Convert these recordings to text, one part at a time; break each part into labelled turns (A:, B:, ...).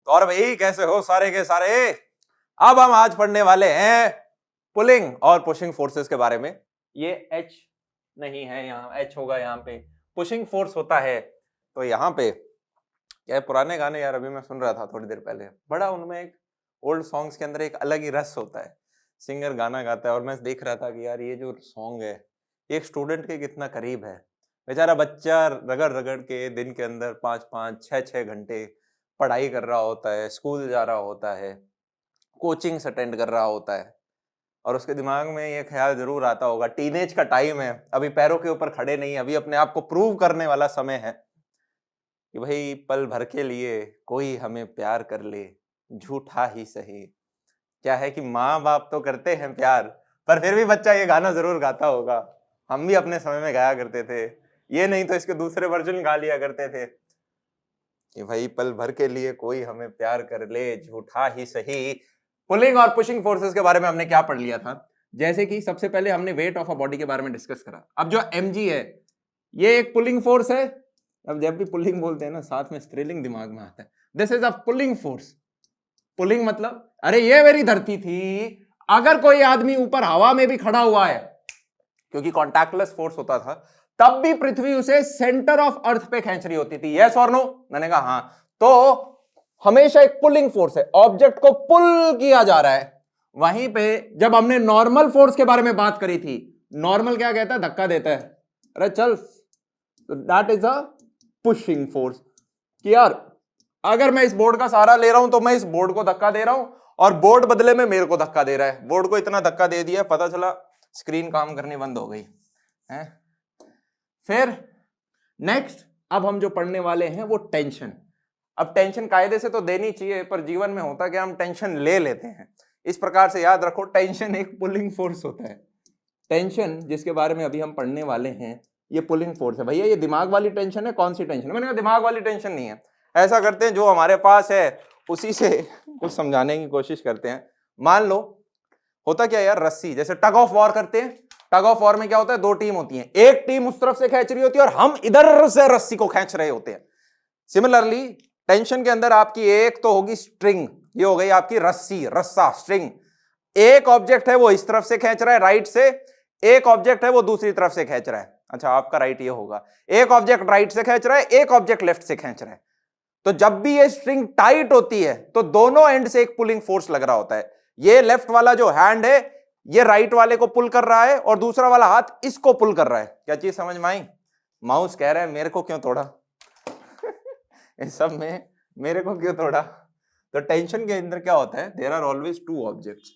A: तो और भाई कैसे हो सारे के सारे। अब हम आज पढ़ने वाले हैं पुलिंग और पुशिंग फोर्सेस के बारे में। ये एच नहीं है, यहाँ एच होगा, यहाँ पे पुशिंग फोर्स होता है। तो यहाँ पे क्या पुराने गाने यार अभी मैं सुन रहा था थोड़ी देर पहले, बड़ा उनमें एक ओल्ड सॉन्ग्स के अंदर एक अलग ही रस होता है। सिंगर गाना गाता है और मैं देख रहा था कि यार ये जो सॉन्ग है एक स्टूडेंट के कितना करीब है। बेचारा बच्चा रगड़ रगड़ के दिन के अंदर 5-5 6-6 घंटे पढ़ाई कर रहा होता है, स्कूल जा रहा होता है, कोचिंग्स अटेंड कर रहा होता है, और उसके दिमाग में ये ख्याल जरूर आता होगा, टीनेज का टाइम है, अभी पैरों के ऊपर खड़े नहीं, अभी अपने आप को प्रूव करने वाला समय है कि भाई पल भर के लिए कोई हमें प्यार कर ले, झूठा ही सही। क्या है कि माँ बाप तो करते हैं प्यार, पर फिर भी बच्चा ये गाना जरूर गाता होगा। हम भी अपने समय में गाया करते थे, ये नहीं तो इसके दूसरे वर्जन गा लिया करते थे कि भाई पल भर के लिए कोई हमें प्यार कर ले, झूठा ही सही। पुलिंग और पुशिंग फोर्सेस के बारे में हमने क्या पढ़ लिया था? जैसे कि सबसे पहले हमने वेट ऑफ अ बॉडी के बारे में डिस्कस करा। अब जो mg है ये एक पुलिंग फोर्स है। अब जब भी पुलिंग बोलते हैं ना साथ में स्त्रीलिंग दिमाग में आता है। This is a pulling force. Pulling मतलब अरे ये मेरी धरती थी, अगर कोई आदमी ऊपर हवा में भी खड़ा हुआ है, क्योंकि कॉन्टैक्टलेस फोर्स होता था, तब भी पृथ्वी उसे सेंटर ऑफ अर्थ पे खींच रही होती थी। यस और नो? मैंने कहा हाँ। तो हमेशा एक पुलिंग फोर्स है, ऑब्जेक्ट को पुल किया जा रहा है। वहीं पे जब हमने नॉर्मल फोर्स के बारे में बात करी थी, नॉर्मल क्या कहता है? धक्का देता है, अरे चल। तो that is a pushing force कि यार अगर मैं इस बोर्ड का सहारा ले रहा हूं तो मैं इस बोर्ड को धक्का दे रहा हूं और बोर्ड बदले में मेरे को धक्का दे रहा है। बोर्ड को इतना धक्का दे दिया, पता चला स्क्रीन काम करनी बंद हो गई है। फिर नेक्स्ट अब हम जो पढ़ने वाले हैं वो टेंशन। अब टेंशन कायदे से तो देनी चाहिए, पर जीवन में होता क्या, हम टेंशन ले लेते हैं। इस प्रकार से याद रखो, टेंशन एक पुलिंग फोर्स होता है। टेंशन जिसके बारे में अभी हम पढ़ने वाले हैं ये पुलिंग फोर्स है। भैया ये दिमाग वाली टेंशन है? कौन सी टेंशन? मैंने कहा दिमाग वाली टेंशन नहीं है। ऐसा करते हैं जो हमारे पास है उसी से कुछ समझाने की कोशिश करते हैं। मान लो होता क्या यार, रस्सी, जैसे टग ऑफ वॉर करते हैं। टग ऑफ वॉर में क्या होता है, दो टीम होती है, एक टीम उस तरफ से खींच रही होती है और हम इधर से रस्सी को खींच रहे होते हैं। सिमिलरली टेंशन के अंदर आपकी एक तो होगी स्ट्रिंग, ये हो गई आपकी रस्सी, रस्सा, स्ट्रिंग। एक ऑब्जेक्ट है वो इस तरफ से खींच रहा है राइट से, एक ऑब्जेक्ट है वो दूसरी तरफ से खींच रहा है। अच्छा आपका राइट ये होगा, एक ऑब्जेक्ट राइट से खींच रहा है, एक ऑब्जेक्ट लेफ्ट से खींच रहा है। तो जब भी ये स्ट्रिंग टाइट होती है तो दोनों एंड से एक पुलिंग फोर्स लग रहा होता है। ये लेफ्ट वाला जो हैंड है ये राइट वाले को पुल कर रहा है और दूसरा वाला हाथ इसको पुल कर रहा है। क्या चीज समझ में आई? माउस कह रहा है मेरे को क्यों तोड़ा इस सब में मेरे को क्यों तोड़ा? तो टेंशन के अंदर क्या होता है, there are always two objects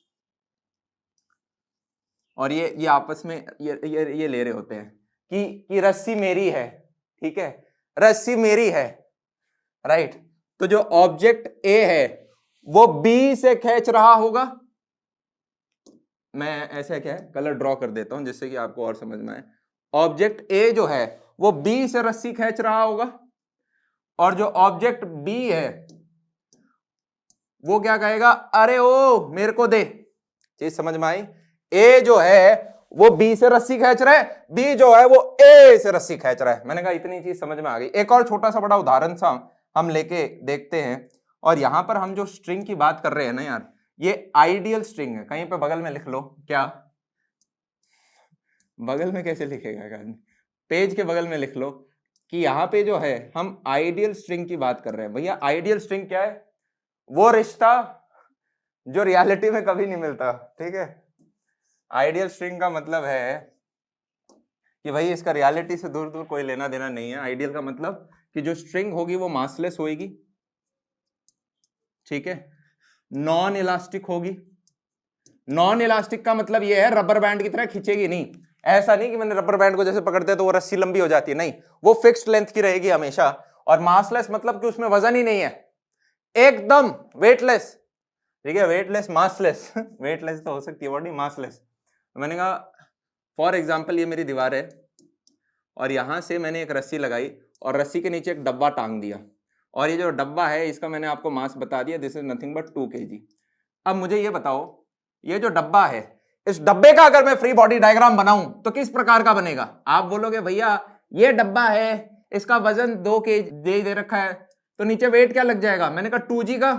A: और ये आपस में ये ले रहे होते हैं कि रस्सी मेरी है, ठीक है, रस्सी मेरी है, राइट। तो जो ऑब्जेक्ट ए है वो बी से खींच रहा होगा। मैं ऐसे क्या है कलर ड्रॉ कर देता हूं जिससे कि आपको और समझ में आए। ऑब्जेक्ट ए जो है वो बी से रस्सी खींच रहा होगा और जो ऑब्जेक्ट बी है वो क्या कहेगा, अरे ओ मेरे को दे। चीज समझ में आई? ए जो है वो बी से रस्सी खींच रहा है, बी जो है वो ए से रस्सी खींच रहा है। मैंने कहा इतनी चीज समझ में आ गई। एक और छोटा सा बड़ा उदाहरण सा हम लेके देखते हैं। और यहां पर हम जो स्ट्रिंग की बात कर रहे हैं ना यार, ये आइडियल स्ट्रिंग है। कहीं पे बगल में लिख लो। क्या बगल में कैसे लिखेगा? पेज के बगल में लिख लो कि यहां पे जो है हम आइडियल स्ट्रिंग की बात कर रहे हैं। भैया आइडियल स्ट्रिंग क्या है? वो रिश्ता जो रियलिटी में कभी नहीं मिलता, ठीक है। आइडियल स्ट्रिंग का मतलब है कि भाई इसका रियलिटी से दूर दूर कोई लेना देना नहीं है। आइडियल का मतलब कि जो स्ट्रिंग होगी वो मासलेस होगी, ठीक है, नॉन इलास्टिक होगी। नॉन इलास्टिक का मतलब ये है रबर बैंड की तरह खींचेगी नहीं। ऐसा नहीं कि मैंने रबर बैंड को जैसे पकड़ते तो वो रस्सी लंबी हो जाती है, नहीं, वो फिक्स्ड लेंथ की रहेगी हमेशा। और मासलेस मतलब कि उसमें वजन ही नहीं है, एकदम वेटलेस, ठीक है। वेटलेस मासलेस वेटलेस तो हो सकती है बॉडी, मासलेस। मैंने कहा फॉर एग्जाम्पल ये मेरी दीवार है और यहां से मैंने एक रस्सी लगाई और रस्सी के नीचे एक डब्बा टांग दिया और ये जो डब्बा है इसका मैंने आपको मास बता दिया, this is nothing but 2 kg। अब मुझे ये बताओ ये जो डब्बा है, इस डब्बे का अगर मैं फ्री बॉडी डायग्राम बनाऊं तो किस प्रकार का बनेगा? आप बोलोगे भैया ये डब्बा है, इसका वजन 2 kg दे रखा है, तो नीचे वेट क्या लग जाएगा, मैंने कहा 2g का,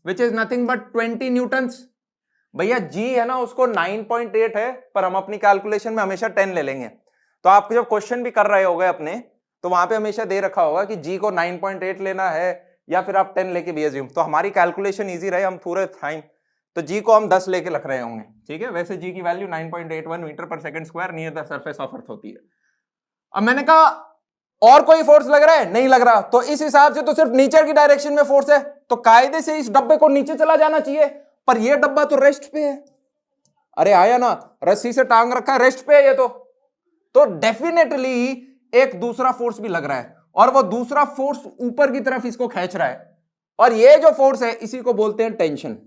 A: विच इज नथिंग बट 20 न्यूटन्स। भैया g है ना उसको 9.8 है, पर हम अपनी कैलकुलेशन में हमेशा 10 ले लेंगे। तो आप जब क्वेश्चन भी कर रहे होगे अपने, तो वहां पे हमेशा दे रखा होगा कि g को 9.8 लेना है या फिर आप 10 लेके भी अज्यूम, तो हमारी कैलकुलेशन इजी रहे, हम पूरे टाइम तो g को हम 10 लेके रख रहे होंगे, ठीक है। वैसे g की वैल्यू 9.81 मीटर पर second square near the surface of earth होती है। अब मैंने कहा और कोई फोर्स लग रहा है, नहीं लग रहा, तो इस हिसाब से तो सिर्फ नीचे की डायरेक्शन में फोर्स है, तो कायदे से इस डब्बे को नीचे चला जाना चाहिए, पर यह डब्बा तो रेस्ट पे है। अरे आया ना, रस्सी से टांग रखा है, रेस्ट पे है ये तो डेफिनेटली एक दूसरा फोर्स भी लग रहा है, और वो दूसरा फोर्स ऊपर की तरफ इसको खींच रहा है, और ये जो फोर्स है इसी को बोलते हैं टेंशन।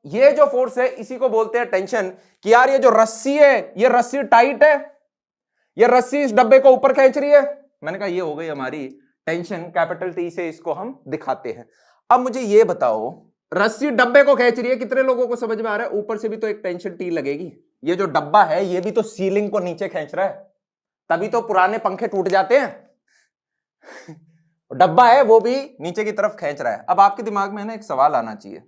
A: ये जो फोर्स है इसी को बोलते हैं टेंशन, कि यार ये जो रस्सी है, ये रस्सी टाइट है, ये रस्सी इस डब्बे को ऊपर खींच रही है। मैंने कहा ये हो गई हमारी टेंशन, कैपिटल टी से इसको हम दिखाते हैं। अब मुझे ये बताओ, रस्सी डब्बे को खींच रही है, कितने लोगों को समझ में आ रहा है, ऊपर से भी तो एक टेंशन टी लगेगी। ये जो डब्बा है ये भी तो सीलिंग को नीचे खींच रहा है, तभी तो पुराने पंखे टूट जाते हैं। डब्बा है वो भी नीचे की तरफ खींच रहा है। अब आपके दिमाग में है ना एक सवाल आना चाहिए,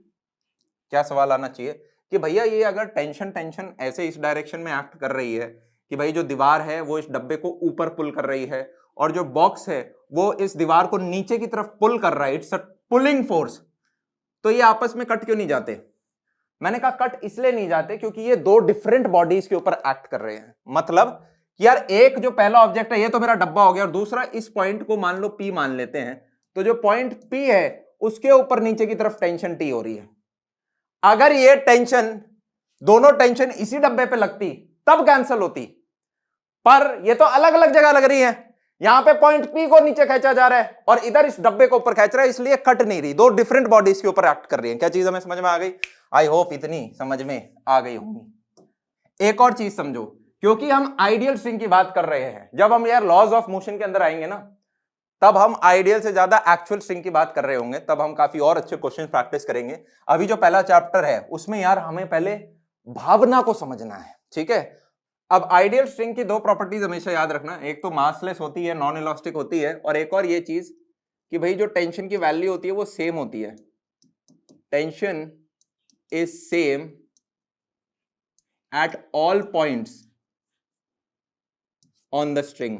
A: क्या सवाल आना चाहिए कि भैया ये अगर टेंशन ऐसे इस डायरेक्शन में एक्ट कर रही है कि भाई जो दीवार है वो इस डब्बे को ऊपर पुल कर रही है, और जो बॉक्स है वो इस दीवार को नीचे की तरफ पुल कर रहा है, इट्स अ पुलिंग फोर्स, तो ये आपस में कट क्यों नहीं जाते? मैंने कहा कट इसलिए नहीं जाते क्योंकि ये दो डिफरेंट बॉडीज के ऊपर एक्ट कर रहे हैं। मतलब कि यार एक जो पहला ऑब्जेक्ट है ये तो मेरा डब्बा हो गया, और दूसरा इस पॉइंट को मान लो P मान लेते हैं, तो जो पॉइंट P है उसके ऊपर नीचे की तरफ टेंशन T हो रही है। अगर ये टेंशन, दोनों टेंशन इसी डब्बे पे लगती तब कैंसिल होती, पर ये तो अलग अलग जगह लग रही है। यहां पे पॉइंट P को नीचे खींचा जा रहा है और इधर इस डब्बे को ऊपर खींच रहा है, इसलिए कट नहीं रही, दो डिफरेंट बॉडीज के ऊपर एक्ट कर रही है। क्या चीज हमें समझ में आ गई? आई होप इतनी समझ में आ गई होगी। एक और चीज समझो, क्योंकि हम आइडियल स्ट्रिंग की बात कर रहे हैं, जब हम यार लॉज ऑफ मोशन के अंदर आएंगे ना, तब हम आइडियल से ज्यादा एक्चुअल स्ट्रिंग की बात कर रहे होंगे, तब हम काफी और अच्छे क्वेश्चन प्रैक्टिस करेंगे। अभी जो पहला चैप्टर है उसमें यार हमें पहले भावना को समझना है, ठीक है। अब आइडियल स्ट्रिंग की दो प्रॉपर्टीज हमेशा याद रखना, एक तो मासलेस होती है, नॉन इलास्टिक होती है, और एक और ये चीज कि भाई जो टेंशन की वैल्यू होती है वो सेम होती है। Tension is same at all points on the string,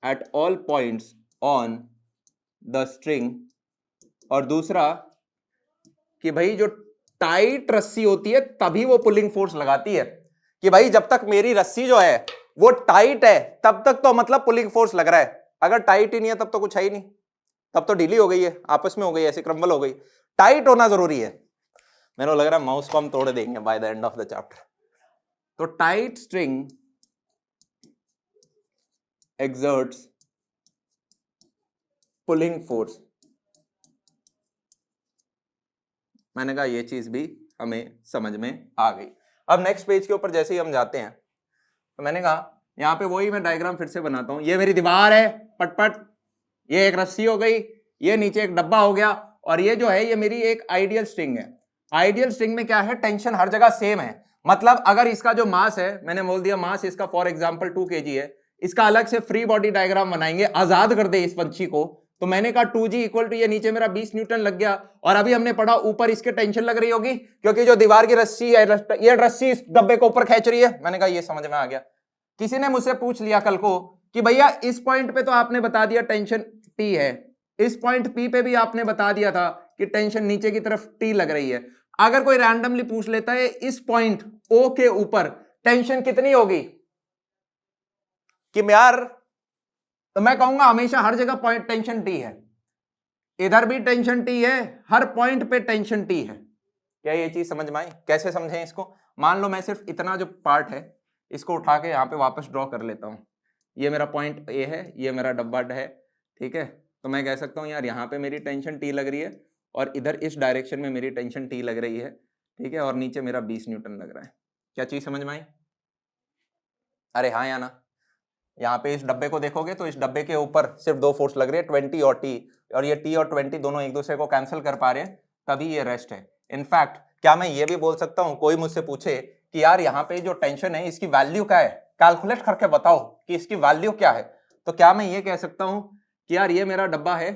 A: at all points on the string. और दूसरा कि भाई जो टाइट रस्सी होती है तभी वो पुलिंग फोर्स लगाती है, कि भाई जब तक मेरी रस्सी जो है वो टाइट है तब तक तो मतलब पुलिंग फोर्स लग रहा है, अगर टाइट ही नहीं है तब तो कुछ है ही नहीं, तब तो ढीली हो गई है, आपस में हो गई, ऐसे क्रम्बल हो गई। टाइट होना जरूरी है। मेरे को लग रहा है माउस को हम तोड़ देंगे by the end of the chapter. तो tight string exerts pulling force. मैंने कहा ये चीज भी हमें समझ में आ गई। अब नेक्स्ट पेज के ऊपर जैसे ही हम जाते हैं, तो मैंने कहा यहां पे वही मैं डायग्राम फिर से बनाता हूं। ये मेरी दीवार है पटपट, ये एक रस्सी हो गई, ये नीचे एक डब्बा हो गया, और ये जो है ये मेरी एक आइडियल स्ट्रिंग है। आइडियल स्ट्रिंग में क्या है, टेंशन हर जगह सेम है। मतलब अगर इसका जो मास है, मैंने बोल दिया मास इसका फॉर एग्जाम्पल 2 kg है, इसका अलग से फ्री बॉडी डायग्राम बनाएंगे, आजाद कर दे इस पंछी को। तो मैंने कहा 2g इक्वल टू ये नीचे मेरा 20 न्यूटन लग गया, और अभी हमने पढ़ा ऊपर इसके टेंशन लग रही होगी क्योंकि जो दीवार की रस्सी है, ये रस्सी इस डब्बे को ऊपर खींच रही है। मैंने कहा ये समझ में आ गया। किसी ने मुझसे पूछ लिया कल को कि भैया इस पॉइंट पे तो आपने बता दिया टेंशन T है, इस पॉइंट P पे भी आपने बता दिया था कि टेंशन नीचे की तरफ T लग रही है। अगर कोई रैंडमली पूछ लेता है इस पॉइंट O के ऊपर टेंशन कितनी होगी, कि यार, तो मैं कहूंगा हमेशा हर जगह पॉइंट टेंशन T है, इधर भी टेंशन T है, हर पॉइंट पे टेंशन T है। क्या ये चीज समझ में आई? कैसे समझें इसको? मान लो मैं सिर्फ इतना जो पार्ट है इसको उठा के यहाँ पे वापस ड्रॉ कर लेता हूँ। ये मेरा पॉइंट A है, ये मेरा डब्बा है, ठीक है। तो मैं कह सकता हूँ यार यहाँ पे मेरी टेंशन T लग रही है, और इधर इस डायरेक्शन में मेरी टेंशन T लग रही है, ठीक है, और नीचे मेरा 20 न्यूटन लग रहा है। क्या चीज समझ में आई? अरे हाँ या ना? यहाँ पे इस डब्बे को देखोगे तो इस डब्बे के ऊपर सिर्फ दो फोर्स लग रही है, 20 और T, और ये T और 20 दोनों एक दूसरे को कैंसिल कर पा रहे हैं, तभी ये रेस्ट है। इनफैक्ट क्या मैं ये भी बोल सकता हूँ, कोई मुझसे पूछे कि यार यहाँ पे जो टेंशन है इसकी वैल्यू क्या है, कैलकुलेट करके बताओ कि इसकी वैल्यू क्या है, तो क्या मैं ये कह सकता हूँ कि यार ये मेरा डब्बा है,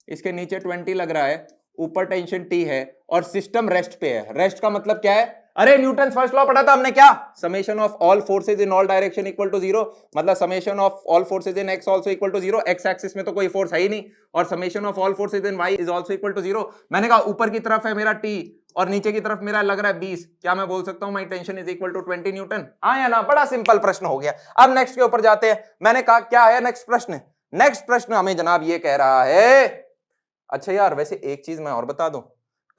A: इसके नीचे 20 लग रहा है, ऊपर टेंशन T है और सिस्टम रेस्ट पे है। रेस्ट का मतलब क्या है? अरे न्यूटन फर्स्ट लॉ पढ़ा था हमने, क्या? Summation of all forces in all direction equal to 0, मतलब summation of all forces in x also equal to 0। X axis में तो कोई फोर्स है ही नहीं, और summation of all forces in y is also equal to 0। मैंने कहा ऊपर की तरफ है मेरा T और नीचे की तरफ मेरा लग रहा है 20, क्या मैं बोल सकता हूं my tension is equal to 20 newton? हाँ या ना? बड़ा सिंपल प्रश्न हो गया। अब नेक्स्ट के ऊपर जाते हैं। मैंने कहा क्या है नेक्स्ट प्रश्न? नेक्स्ट प्रश्न हमें जनाब ये कह रहा है, अच्छा यार वैसे एक चीज मैं और बता दूं,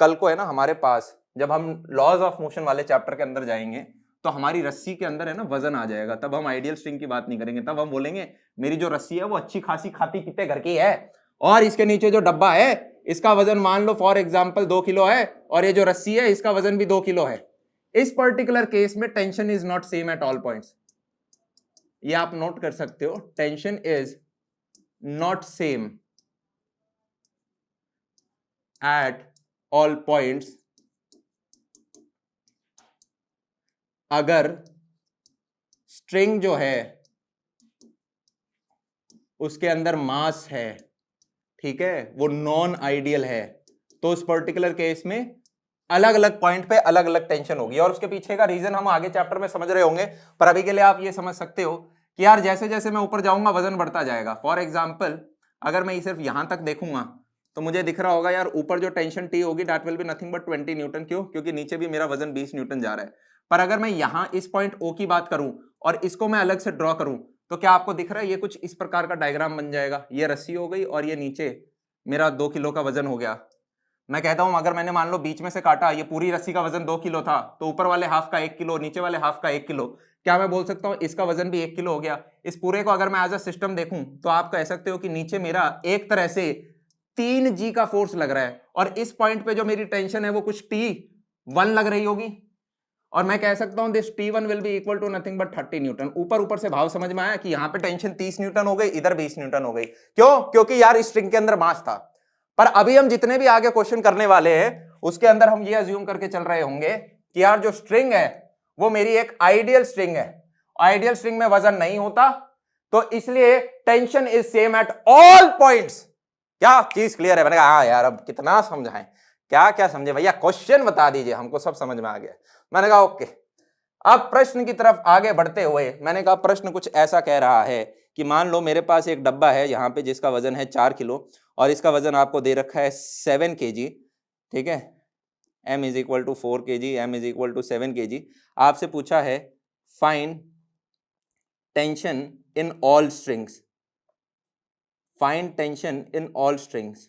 A: कल को है ना हमारे पास जब हम लॉज ऑफ मोशन वाले चैप्टर के अंदर जाएंगे तो हमारी रस्सी के अंदर है ना वजन आ जाएगा, तब हम आइडियल स्ट्रिंग की बात नहीं करेंगे, तब हम बोलेंगे मेरी जो रस्सी है वो अच्छी खासी खाती पीते घर की है और इसके नीचे जो डब्बा है इसका वजन मान लो फॉर एग्जांपल 2 किलो है और ये जो रस्सी है इसका वजन भी 2 किलो है। इस पर्टिकुलर केस में tension is not same at all points. ये आप नोट कर सकते हो, tension is not same at all points अगर स्ट्रिंग जो है उसके अंदर मास है, ठीक है, वो नॉन आइडियल है, तो उस पर्टिकुलर केस में अलग अलग पॉइंट पे अलग अलग टेंशन होगी। और उसके पीछे का रीजन हम आगे चैप्टर में समझ रहे होंगे, पर अभी के लिए आप ये समझ सकते हो कि यार जैसे जैसे मैं ऊपर जाऊंगा वजन बढ़ता जाएगा। फॉर एग्जाम्पल अगर मैं सिर्फ यहां तक देखूंगा तो मुझे दिख रहा होगा यार ऊपर जो टेंशन T होगी that will be nothing but 20 Newton. क्यों? क्योंकि नीचे भी मेरा वजन 20 न्यूटन जा रहा है। पर अगर मैं यहां इस पॉइंट O की बात करूं और इसको मैं अलग से ड्रॉ करूं तो क्या आपको दिख रहा है ये कुछ इस प्रकार का डायग्राम बन जाएगा। ये रस्सी हो गई और ये नीचे मेरा 2 किलो का वजन हो गया। मैं कहता हूं अगर मैंने मान लो बीच में से काटा, ये पूरी रस्सी का वजन 2 किलो था तो ऊपर वाले हाफ का 1 किलो, नीचे वाले हाफ का 1 किलो, क्या मैं बोल सकता हूं इसका वजन भी 1 किलो हो गया? इस पूरे को अगर मैं एज अ सिस्टम देखूं तो आप कह सकते हो कि नीचे मेरा एक तरह से 3G का फोर्स लग रहा है और इस पॉइंट पे जो मेरी टेंशन है वो कुछ T1 लग रही होगी और मैं कह सकता हूं this T1 will be equal to nothing but 30 newton. ऊपर ऊपर से भाव समझ में आया कि यहां पे टेंशन 30 न्यूटन हो गई, इधर 20 न्यूटन हो गई। क्यों? क्योंकि यार स्ट्रिंग के अंदर मास था। पर अभी हम जितने भी आगे क्वेश्चन करने वाले हैं उसके अंदर हम ये अज्यूम करके चल रहे होंगे कि यार जो स्ट्रिंग है वो मेरी एक आइडियल स्ट्रिंग है। आइडियल स्ट्रिंग में वजन नहीं होता तो इसलिए tension is same at all points. क्या चीज क्लियर है? मैंने कहा हाँ यार अब कितना समझाएं, क्या क्या समझे भैया, क्वेश्चन बता दीजिए, हमको सब समझ में आ गया। मैंने कहा ओके। अब प्रश्न की तरफ आगे बढ़ते हुए मैंने कहा प्रश्न कुछ ऐसा कह रहा है कि मान लो मेरे पास एक डब्बा है यहाँ पे जिसका वजन है 4 किलो और इसका वजन आपको दे रखा है 7 kg, ठीक है, m is equal to 4 kg, m is equal to 7 kg। आपसे पूछा है find tension in all strings, find tension in all strings.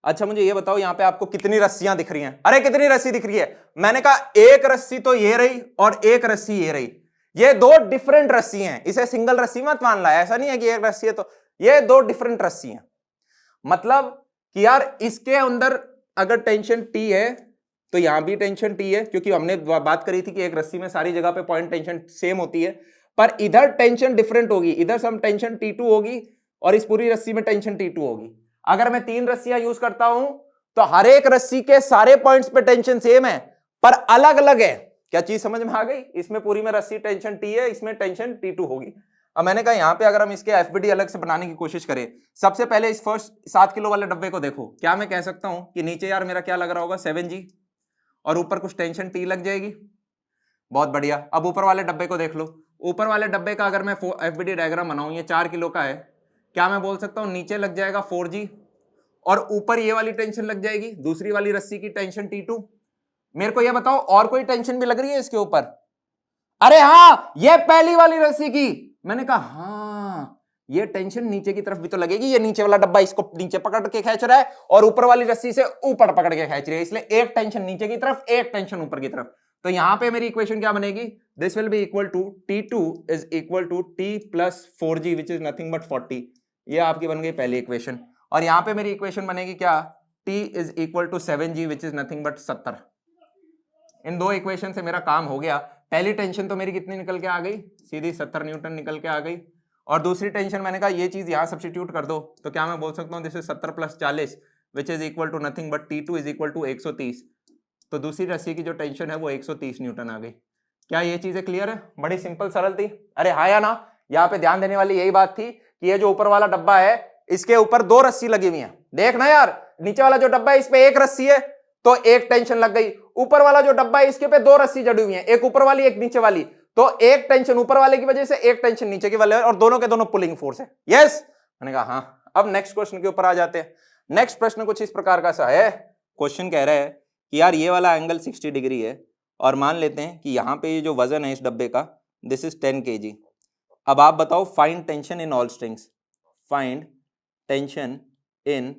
A: अच्छा मुझे ये बताओ यहाँ पे आपको कितनी रस्सियां दिख रही हैं? अरे कितनी रस्सी दिख रही है? मैंने कहा एक रस्सी तो ये रही और एक रस्सी ये रही, ये दो डिफरेंट रस्सी हैं। इसे सिंगल रस्सी मत मान ला, ऐसा नहीं है कि एक रस्सी है, तो ये दो डिफरेंट रस्सी हैं। मतलब कि यार इसके अंदर अगर टेंशन T है तो यहां भी टेंशन T है, क्योंकि हमने बात करी थी कि एक रस्सी में सारी जगह पे पॉइंट टेंशन सेम होती है, पर इधर टेंशन डिफरेंट होगी, इधर सम टेंशन T2 होगी और इस पूरी रस्सी में टेंशन T2 होगी। अगर मैं 3 रस्सियां यूज करता हूं तो हर एक रस्सी के सारे पॉइंट्स पे टेंशन सेम है पर अलग अलग है। क्या चीज समझ में आ गई? इसमें पूरी में रस्सी टेंशन T है, इसमें टेंशन T2 होगी। अब मैंने कहा यहां पे अगर हम इसके एफबीडी अलग से बनाने की कोशिश करें, सबसे पहले इस फर्स्ट 7 किलो वाले डब्बे को देखो। क्या मैं कह सकता हूं कि नीचे यार मेरा क्या लग रहा होगा 7G और ऊपर कुछ टेंशन T लग जाएगी? बहुत बढ़िया। अब ऊपर वाले डब्बे को देख लो। ऊपर वाले डब्बे का अगर मैं एफबीडी डायग्राम बनाऊं, ये 4 किलो का है, क्या मैं बोल सकता हूं नीचे लग जाएगा 4G और ऊपर ये वाली टेंशन लग जाएगी दूसरी वाली रस्सी की टेंशन T2। मेरे को ये बताओ और कोई टेंशन भी लग रही है इसके ऊपर? अरे हाँ, ये पहली वाली रस्सी की। मैंने कहा हाँ ये टेंशन नीचे की तरफ भी तो लगेगी, ये नीचे वाला डब्बा इसको नीचे पकड़ के खींच रहा है और ऊपर वाली रस्सी से ऊपर पकड़ के खींच रही है, इसलिए एक टेंशन नीचे की तरफ एक टेंशन ऊपर की तरफ। तो यहां पे मेरी इक्वेशन क्या बनेगी? This will be equal to T2 is equal to T plus 4G which is nothing but 40। ये आपकी बन गई पहली इक्वेशन। और यहां पे मेरी इक्वेशन बनेगी क्या? T is equal to 7G which is nothing but 70। इन दो इक्वेशन से मेरा काम हो गया। पहली टेंशन तो मेरी कितनी निकल के आ गई? सीधी 70 न्यूटन निकल के आ गई। और दूसरी टेंशन मैंने कहा ये चीज यहां सब्स्टिट्यूट कर दो तो क्या मैं बोल सकता हूं this is 70 plus 40 which is equal to nothing but T2 is equal to 130। तो दूसरी रस्सी की जो टेंशन है वो 130 न्यूटन आ गई। क्या ये चीजें क्लियर है? बड़ी सिंपल सरल थी। अरे हाँ या ना? यहाँ पे ध्यान देने वाली यही बात थी कि ये जो ऊपर वाला डब्बा है इसके ऊपर 2 रस्सी लगी हुई है। देखना यार, नीचे वाला जो डब्बा है इस पे 1 रस्सी है तो 1 टेंशन लग गई, ऊपर वाला जो डब्बा है इसके पे 2 रस्सी जड़ी हुई है, एक ऊपर वाली एक नीचे वाली, तो 1 टेंशन ऊपर वाले की वजह से 1 टेंशन नीचे की वाले, और दोनों के दोनों पुलिंग फोर्स है। यस, मैंने कहा हाँ। अब नेक्स्ट क्वेश्चन के ऊपर आ जाते हैं। नेक्स्ट प्रश्न कुछ इस प्रकार का सा है। क्वेश्चन कह रहा है कि यार ये वाला एंगल 60 डिग्री है और मान लेते हैं कि यहाँ पे ये जो वजन है इस डब्बे का दिस इज 10 kg। अब आप बताओ find tension in all strings, find tension in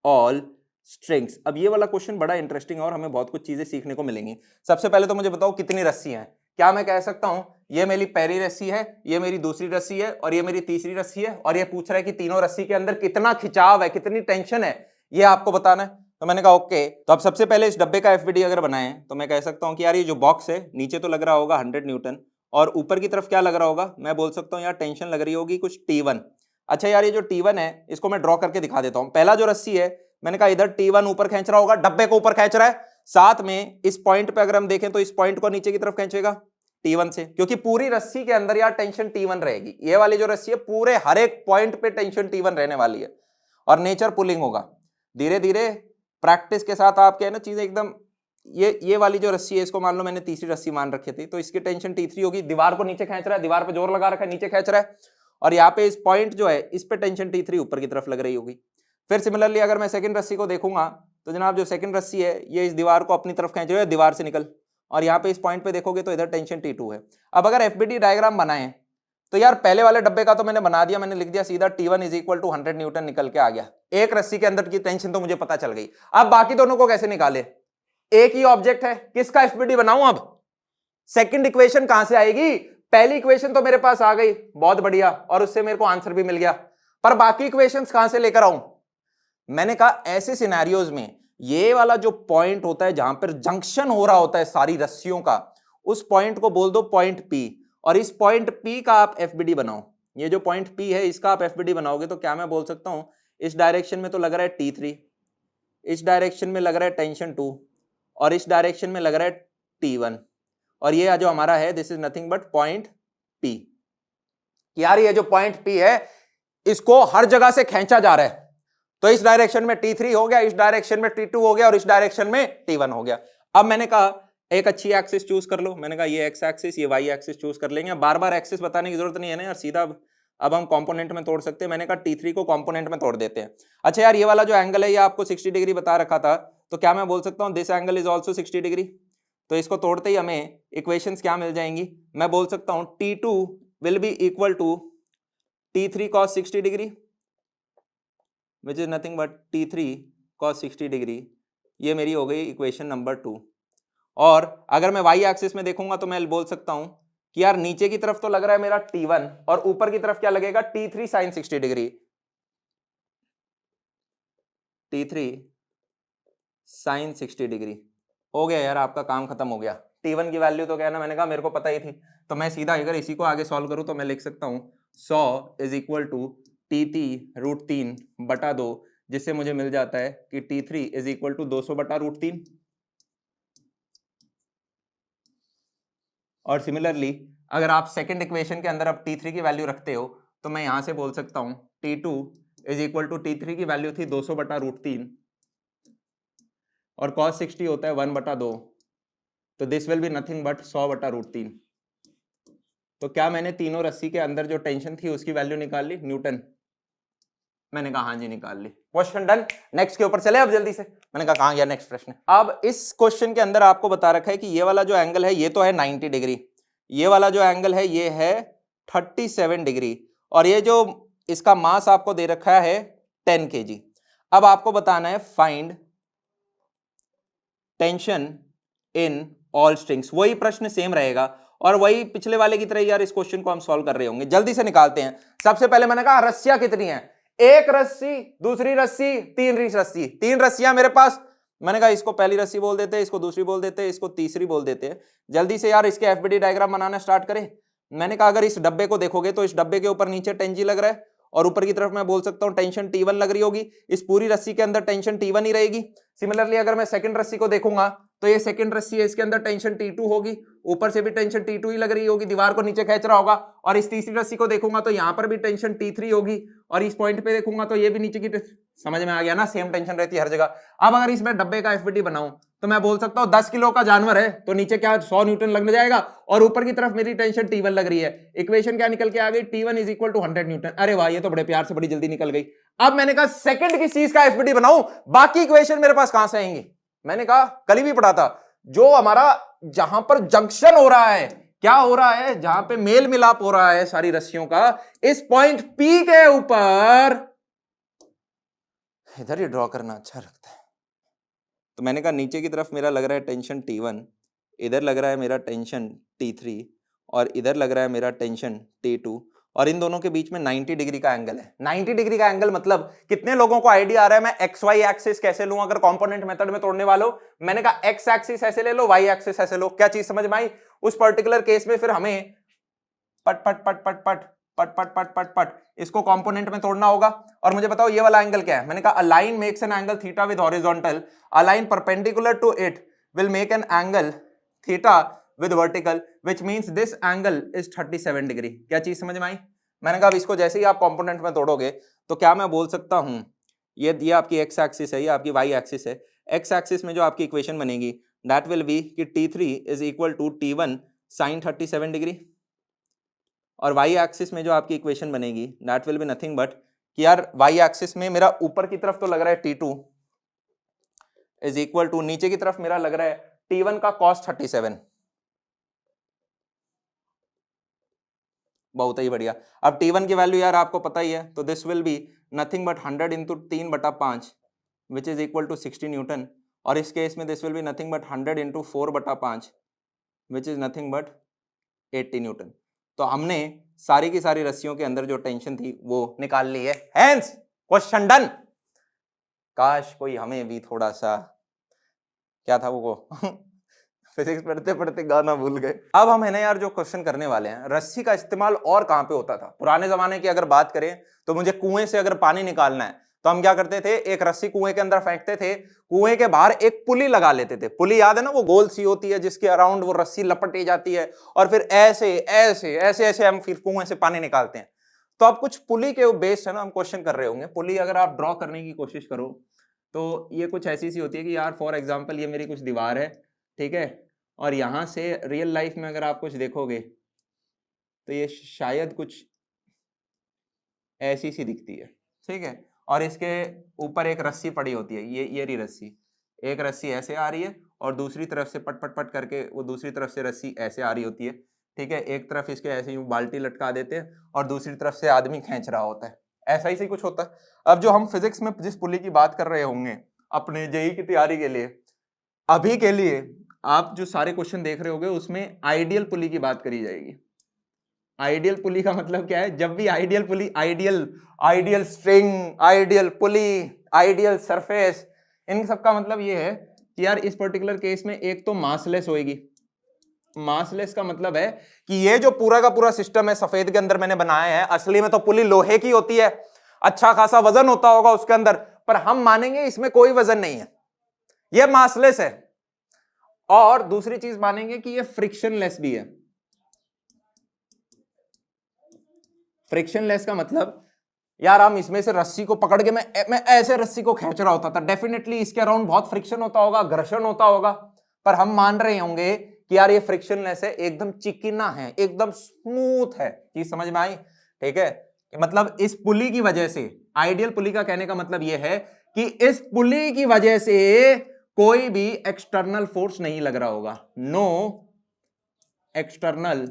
A: all strings. अब ये वाला क्वेश्चन बड़ा इंटरेस्टिंग है और हमें बहुत कुछ चीजें सीखने को मिलेंगी। सबसे पहले तो मुझे बताओ कितनी रस्सी हैं। क्या मैं कह सकता हूं ये मेरी पहली रस्सी है, ये मेरी दूसरी रस्सी है और ये मेरी तीसरी रस्सी है, और ये पूछ रहा है कि तीनों रस्सी के अंदर कितना खिंचाव है, कितनी टेंशन है, ये आपको बताना है। तो मैंने कहा ओके। तो अब सबसे पहले इस डब्बे का एफबीडी अगर बनाएं तो मैं कह सकता हूं कि यार ये जो बॉक्स है नीचे तो लग रहा होगा 100 न्यूटन और ऊपर की तरफ क्या लग रहा होगा, मैं बोल सकता हूं यार टेंशन लग रही होगी कुछ T1। अच्छा यार ये जो T1 है इसको मैं ड्रॉ करके दिखा देता हूं। पहला जो रस्सी है मैंने कहा इधर T1 ऊपर खींच रहा होगा, डब्बे को ऊपर खींच रहा है, साथ में इस पॉइंट पे अगर हम देखें तो इस पॉइंट को नीचे की तरफ खींचेगा T1 से, क्योंकि पूरी रस्सी के अंदर यार टेंशन T1 रहेगी। ये वाली जो रस्सी है पूरे हर एक पॉइंट पे टेंशन T1 रहने वाली है और नेचर पुलिंग होगा। धीरे धीरे प्रैक्टिस के साथ आपके है ना चीजें एकदम, ये वाली जो रस्सी है इसको मान लो मैंने तीसरी रस्सी मान रखी थी तो इसकी टेंशन T3 होगी, दीवार को नीचे खींच रहा है, दीवार पे जोर लगा रखा है, नीचे खींच रहा है, और यहाँ पे इस पॉइंट जो है इस पे टेंशन T3 ऊपर की तरफ लग रही होगी। फिर सिमिलरली अगर मैं सेकंड रस्सी को देखूंगा तो जनाब जो सेकंड रस्सी है ये इस दीवार को अपनी तरफ खींच रही है, दीवार से निकल, और यहाँ पे इस पॉइंट पे देखोगे तो इधर टेंशन T2 है। अब अगर एफबीडी डायग्राम बनाएं तो यार पहले वाले डब्बे का तो मैंने बना दिया, मैंने लिख दिया सीधा T1 is equal to 100 Newton निकल के आ गया। एक रस्सी के अंदर की टेंशन तो मुझे पता चल गई। अब बाकी दोनों को कैसे निकाले, एक ही ऑब्जेक्ट है, किसका एफबीडी बनाऊं। अब सेकंड इक्वेशन कहां से आएगी, पहली इक्वेशन तो मेरे पास आ गई, बहुत बढ़िया, और उससे मेरे को आंसर भी मिल गया, पर बाकी इक्वेशंस कहां से लेकर आऊं। मैंने कहा ऐसे सिनेरियोज में ये वाला जो पॉइंट होता है जहां पर जंक्शन हो रहा होता है सारी रस्सियों का, उस पॉइंट को बोल दो पॉइंट P, और इस पॉइंट P का आप एफबीडी बनाओ। ये जो पॉइंट P है इसका आप एफबीडी बनाओगे तो क्या मैं बोल सकता हूं इस डायरेक्शन में तो लग रहा है T3, इस डायरेक्शन में लग रहा है टेंशन 2, और इस डायरेक्शन में लग रहा है T1, और ये जो हमारा है this is nothing but point P। यार ये जो पॉइंट P है इसको हर जगह से खींचा जा रहा है, तो इस डायरेक्शन में T3 हो गया, इस डायरेक्शन में T2 हो गया, और इस डायरेक्शन में T1 हो गया। अब मैंने कहा एक अच्छी एक्सिस चूज कर लो, मैंने कहा ये एक्स एक्सिस ये वाई एक्सिस चूज कर लेंगे। बार बार एक्सिस बताने की जरूरत नहीं है ना यार, सीधा अब हम कंपोनेंट में तोड़ सकते हैं। मैंने कहा T3 को कंपोनेंट में तोड़ देते हैं। अच्छा यार ये वाला जो एंगल है ये आपको 60 डिग्री बता रखा था, तो क्या मैं बोल सकता हूँ this angle is also 60 degree. तो इसको तोड़ते ही हमें इक्वेशंस क्या मिल जाएंगी, मैं बोल सकता हूँ T2 will be equal to T3 cos 60 degree which is nothing but T3 cos 60 degree. ये मेरी हो गई इक्वेशन नंबर 2। और अगर मैं वाई एक्सिस में देखूंगा तो मैं बोल सकता हूं कि यार नीचे की तरफ तो लग रहा है मेरा T1 और ऊपर की तरफ क्या लगेगा T3 sin 60 degree, T3 sin 60 degree. हो गया यार, आपका काम खत्म हो गया। T1 की वैल्यू तो क्या है ना, मैंने कहा मेरे को पता ही थी, तो मैं सीधा अगर इसी को आगे सॉल्व करूं तो मैं लिख सकता हूं 100 इज इक्वल टू T3 √3/2, जिससे मुझे मिल जाता है कि T3 इज इक्वल टू 200/√3। और सिमिलरली अगर आप सेकंड इक्वेशन के अंदर अब T3 की वैल्यू रखते हो तो मैं यहां से बोल सकता हूं T2 is equal to T3 की वैल्यू थी 200/√3 और cos 60 होता है 1/2, तो this will be nothing but 100/√3। तो क्या मैंने तीनों रस्सी के अंदर जो टेंशन थी उसकी वैल्यू निकाल ली न्यूटन, मैंने कहा हाँ जी निकाल ली। Question done. नेक्स्ट के ऊपर चले अब जल्दी से। मैंने कहा कहां गया नेक्स्ट प्रश्न। अब इस क्वेश्चन के अंदर आपको बता रखा है कि ये वाला जो एंगल है ये तो है 90 डिग्री, ये वाला जो एंगल है ये है 37 डिग्री, और ये जो इसका मास आपको दे रखा है 10 kg। अब आपको बताना है find tension in all strings. वही प्रश्न सेम रहेगा और वही पिछले वाले की तरह यार इस क्वेश्चन को हम सॉल्व कर रहे होंगे। जल्दी से निकालते हैं। सबसे पहले मैंने कहा रस्सियां कितनी हैं, एक रस्सी, दूसरी रस्सी, तीन रस्सियां मेरे पास। मैंने कहा इसको पहली रस्सी बोल देते हैं, इसको दूसरी बोल देते हैं, इसको तीसरी बोल देते हैं। जल्दी से यार इसके एफबीडी डायग्राम बनाना स्टार्ट करें। मैंने कहा अगर इस डब्बे को देखोगे तो इस डब्बे के ऊपर नीचे टेंजी लग रहा है और ऊपर की तरफ मैं बोल सकता हूं टेंशन T1 लग रही होगी। इस पूरी रस्सी के अंदर टेंशन T1 ही रहेगी। सिमिलरली अगर मैं सेकंड रस्सी को देखूंगा तो ये सेकंड रस्सी है, इसके अंदर टेंशन T2 होगी, ऊपर से भी टेंशन T2 ही लग रही होगी, दीवार को नीचे खींच रहा होगा। और इस तीसरी रस्सी को देखूंगा तो यहां पर भी टेंशन T3 होगी, और इस पॉइंट पे देखूंगा तो ये भी नीचे की, समझ में आ गया ना, सेम टेंशन रहती है हर जगह। अब अगर इसमें डब्बे का एफबीटी बनाऊं तो मैं बोल सकता हूं 10 किलो का जानवर है तो नीचे क्या 100 न्यूटन लगने जाएगा, और ऊपर की तरफ मेरी टेंशन T1 लग रही है। इक्वेशन क्या निकल के आ गई, T1 is equal to 100 Newton. अरे वाह, ये तो बड़े प्यार से बड़ी जल्दी निकल गई। अब मैंने कहा सेकंड किस चीज का एफबीटी बनाऊं, बाकी इक्वेशन मेरे पास कहां से आएंगी। मैंने कहा कल ही भी पढ़ा था, जो हमारा जहां पर जंक्शन हो रहा है, क्या हो रहा है, जहां पे मेल मिलाप हो रहा है सारी रस्सियों का, इस पॉइंट P के ऊपर इधर ही ड्रॉ करना अच्छा लगता है। तो मैंने कहा नीचे की तरफ मेरा लग रहा है टेंशन T1, इधर लग रहा है मेरा टेंशन T3, और इधर लग रहा है मेरा टेंशन T2, और इन दोनों के बीच में 90 डिग्री का एंगल है। 90 डिग्री का एंगल मतलब कितने लोगों को आइडिया आ रहा है मैं एक्स वाई एक्सिस कैसे लूं अगर कंपोनेंट मेथड में तोड़ने वालों। मैंने कहा एक्स एक्सिस ऐसे ले लो, वाई एक्सिस ऐसे लो। क्या चीज समझ में आई? उस पर्टिकुलर केस में फिर हमें पट पट पट पट पट पट पट पट पट पट इसको कंपोनेंट में तोड़ना होगा। और मुझे बताओ ये वाला एंगल क्या है। मैंने कहा a line makes an angle theta with horizontal, a line perpendicular to it will make an angle theta with vertical, which means this angle is 37 degree. क्या चीज समझ में आई? मैंने कहा अब इसको जैसे ही आप कंपोनेंट में तोड़ोगे तो क्या मैं बोल सकता हूं, ये आपकी एक्स एक्सिस है, ये आपकी वाई एक्सिस है। एक्स एक्सिस में जो आपकी इक्वेशन बनेगी दैट विल बी कि T3 is equal to T1 sine 37 degree, और वाई एक्सिस में जो आपकी इक्वेशन बनेगी that will be nothing but कि यार वाई एक्सिस में मेरा ऊपर की तरफ तो लग रहा है T2 इज इक्वल टू, नीचे की तरफ मेरा लग रहा है T1 का cos 37। बहुत ही बढ़िया। अब T1 की वैल्यू यार आपको पता ही है, तो this will be nothing but 100 into 3/5 which is equal to 60 newton, और इस केस में this will be nothing but 100 into 4/5 which is nothing but 80 newton. तो हमने सारी की सारी रस्सियों के अंदर जो टेंशन थी वो निकाल ली है। Hence question done. काश कोई हमें भी थोड़ा सा, क्या था वो फिजिक्स पढ़ते पढ़ते गाना भूल गए। अब हम है ना यार जो क्वेश्चन करने वाले हैं, रस्सी का इस्तेमाल और कहां पे होता था। पुराने जमाने की अगर बात करें तो मुझे कुएं से अगर पानी निकालना है तो हम क्या करते थे, एक रस्सी कुएं के अंदर फेंकते थे, कुएं के बाहर एक पुली लगा लेते थे। पुली याद है ना, वो गोल सी होती है जिसके अराउंड वो रस्सी लपटी जाती है, और फिर ऐसे ऐसे ऐसे ऐसे हम फिर कुएं से पानी निकालते हैं। तो अब कुछ पुली के बेस्ड है ना हम क्वेश्चन कर रहे होंगे। पुली अगर आप ड्रॉ करने की कोशिश करो तो ये कुछ ऐसी सी होती है कि यार फॉर एग्जाम्पल ये मेरी कुछ दीवार है, ठीक है, और यहां से रियल लाइफ में अगर आप कुछ देखोगे तो ये शायद कुछ ऐसी सी दिखती है, ठीक है, और इसके ऊपर एक रस्सी पड़ी होती है, ये रही रस्सी, एक रस्सी ऐसे आ रही है और दूसरी तरफ से पट पट पट करके वो दूसरी तरफ से रस्सी ऐसे आ रही होती है, ठीक है। एक तरफ इसके ऐसे यूं बाल्टी लटका देते हैं और दूसरी तरफ से आदमी खींच रहा होता है, ऐसा ही से कुछ होता है। अब जो हम फिजिक्स में जिस पुली की बात कर रहे होंगे अपने जेईई की तैयारी के लिए, अभी के लिए आप जो सारे क्वेश्चन देख रहे होंगे उसमें आइडियल पुली की बात करी जाएगी। आइडियल पुली का मतलब क्या है? जब भी आइडियल पुली, आइडियल स्ट्रिंग, आइडियल पुली, आइडियल सरफेस, इन सब का मतलब ये है कि यार इस पर्टिकुलर केस में एक तो मासलेस होएगी। मासलेस का मतलब है कि ये जो पूरा का पूरा सिस्टम है सफेद के अंदर मैंने बनाया है, असली में तो पुली लोहे की होती है, अच्छा खासा वजन होता होगा उसके अंदर, पर हम मानेंगे इसमें कोई वजन नहीं है, ये मासलेस है। और दूसरी चीज मानेंगे कि ये फ्रिक्शनलेस भी है। फ्रिक्शनलेस का मतलब यार हम इसमें से रस्सी को पकड़ के मैं ऐसे रस्सी को खींच रहा होता था, डेफिनेटली इसके अराउंड बहुत फ्रिक्शन होता होगा, घर्षण होता होगा, पर हम मान रहे होंगे कि यार ये फ्रिक्शनलेस है, एकदम चिकना है, एकदम स्मूथ है। चीज समझ में आई? ठीक है, मतलब इस पुली की वजह से, आइडियल पुली का कहने का मतलब यह है कि इस पुली की वजह से कोई भी एक्सटर्नल फोर्स नहीं लग रहा होगा। नो एक्सटर्नल,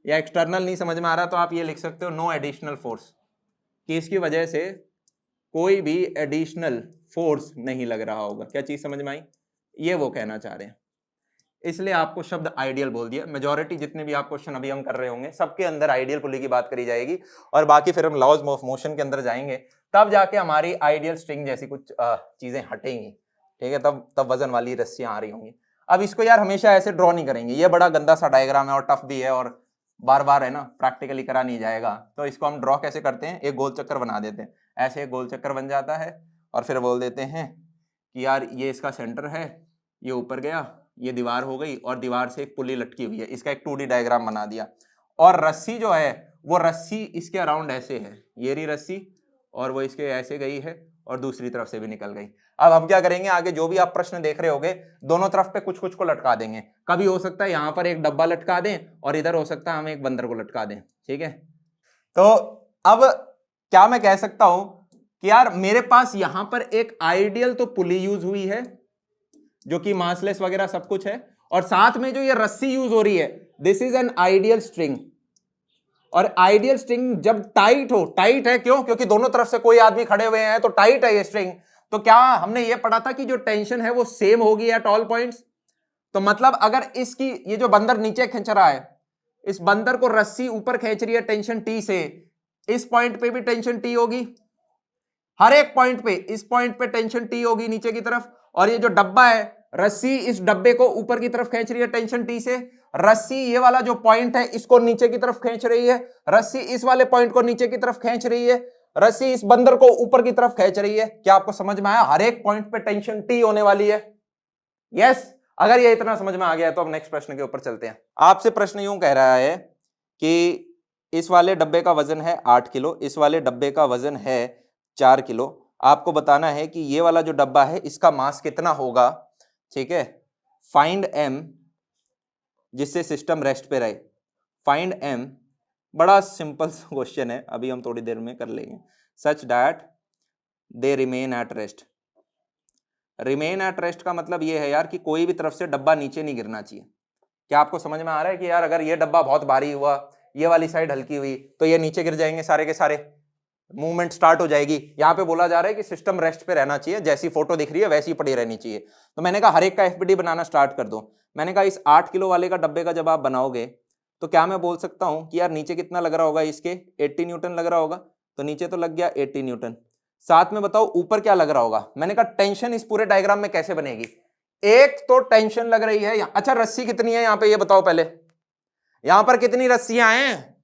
A: या एक्सटर्नल नहीं समझ में आ रहा तो आप ये लिख सकते हो नो एडिशनल फोर्स, कि इसकी वजह से कोई भी एडिशनल फोर्स नहीं लग रहा होगा। क्या चीज समझ में आई? ये वो कहना चाह रहे हैं, इसलिए आपको शब्द आइडियल बोल दिया। मेजॉरिटी जितने भी आप क्वेश्चन अभी हम कर रहे होंगे सबके अंदर आइडियल पुली की बात करी जाएगी, और बाकी फिर हम लॉज ऑफ मोशन के अंदर जाएंगे, तब जाके हमारी आइडियल स्ट्रिंग जैसी कुछ चीजें हटेंगी, ठीक है, तब वजन वाली रस्सियां आ रही होंगी। अब इसको यार हमेशा ऐसे ड्रॉ नहीं करेंगे, ये बड़ा गंदा सा डायग्राम है और टफ भी है और बार बार है ना प्रैक्टिकली करा नहीं जाएगा। तो इसको हम ड्रॉ कैसे करते हैं, एक गोल चक्कर बना देते हैं, ऐसे एक गोल चक्कर बन जाता है और फिर बोल देते हैं कि यार ये इसका सेंटर है, ये ऊपर गया, ये दीवार हो गई और दीवार से एक पुली लटकी हुई है, इसका एक 2D डायग्राम बना दिया। और रस्सी जो है वो रस्सी इसके अराउंड ऐसे है, ये रही रस्सी, और वो इसके ऐसे गई है और दूसरी तरफ से भी निकल गई। अब हम क्या करेंगे, आगे जो भी आप प्रश्न देख रहे होगे दोनों तरफ पे कुछ कुछ को लटका देंगे। कभी हो सकता है यहां पर एक डब्बा लटका दें और इधर हो सकता है हम एक बंदर को लटका दें, ठीक है। तो अब क्या मैं कह सकता हूं कि यार मेरे पास यहां पर एक आइडियल तो पुली यूज हुई है जो कि मासलेस वगैरह सब कुछ है, और साथ में जो ये रस्सी यूज हो रही है this is an ideal string. और आइडियल स्ट्रिंग जब टाइट हो, टाइट है क्यों, क्योंकि दोनों तरफ से कोई आदमी खड़े हुए हैं तो टाइट है ये स्ट्रिंग। तो क्या हमने ये पढ़ा था कि जो टेंशन है वो सेम होगी एट ऑल पॉइंट्स। तो मतलब अगर इसकी ये जो बंदर नीचे खींच रहा है, इस बंदर को रस्सी ऊपर खींच रही है टेंशन टी से, इस पॉइंट पे भी टेंशन टी होगी, हर एक पॉइंट पे, इस पॉइंट पे टेंशन टी होगी नीचे की तरफ। और ये जो डब्बा है, रस्सी इस डब्बे को ऊपर की तरफ खींच रही है टेंशन टी से, रस्सी ये वाला जो पॉइंट है इसको नीचे की तरफ खींच रही है, रस्सी इस वाले पॉइंट को नीचे की तरफ खींच रही है, रस्सी इस बंदर को ऊपर की तरफ खींच रही है। क्या आपको समझ में आया? हर एक पॉइंट पे टेंशन टी होने वाली है। यस, अगर ये इतना समझ में आ गया तो अब नेक्स्ट प्रश्न के ऊपर चलते हैं। आपसे प्रश्न यूं कह रहा है कि इस वाले डब्बे का वजन है 8 किलो, इस वाले डब्बे का वजन है 4 किलो। आपको बताना है कि ये वाला जो डब्बा है इसका मास कितना होगा, ठीक है। फाइंड एम, जिससे सिस्टम रेस्ट पे रहे। फाइंड एम बड़ा सिंपल क्वेश्चन है, अभी हम थोड़ी देर में कर लेंगे। Such that they remain at rest. Remain at rest का मतलब ये है यार कि कोई भी तरफ से डब्बा नीचे नहीं गिरना चाहिए। क्या आपको समझ में आ रहा है कि यार अगर ये डब्बा बहुत भारी हुआ, ये वाली साइड हल्की हुई, तो ये नीचे गिर जाएंगे सारे के सारे, मूवमेंट स्टार्ट हो जाएगी। यहाँ पे बोला जा रहा है कि सिस्टम रेस्ट पे रहना चाहिए, जैसी फोटो दिख रही है वैसी पड़ी रहनी चाहिए। तो मैंने कहा हर एक का एफबीडी बनाना स्टार्ट कर दो। मैंने कहा इस 8 किलो वाले का डब्बे का जब आप बनाओगे तो क्या मैं बोल सकता हूं कि यार नीचे कितना लग रहा होगा, इसके 80 न्यूटन लग रहा होगा, तो नीचे तो लग गया 80 न्यूटन। साथ में बताओ ऊपर क्या लग रहा होगा। मैंने कहा टेंशन इस पूरे डायग्राम में कैसे बनेगी, एक तो टेंशन लग रही है। अच्छा रस्सी कितनी है यहाँ पे ये बताओ पहले, यहां पर कितनी रस्सियां हैं?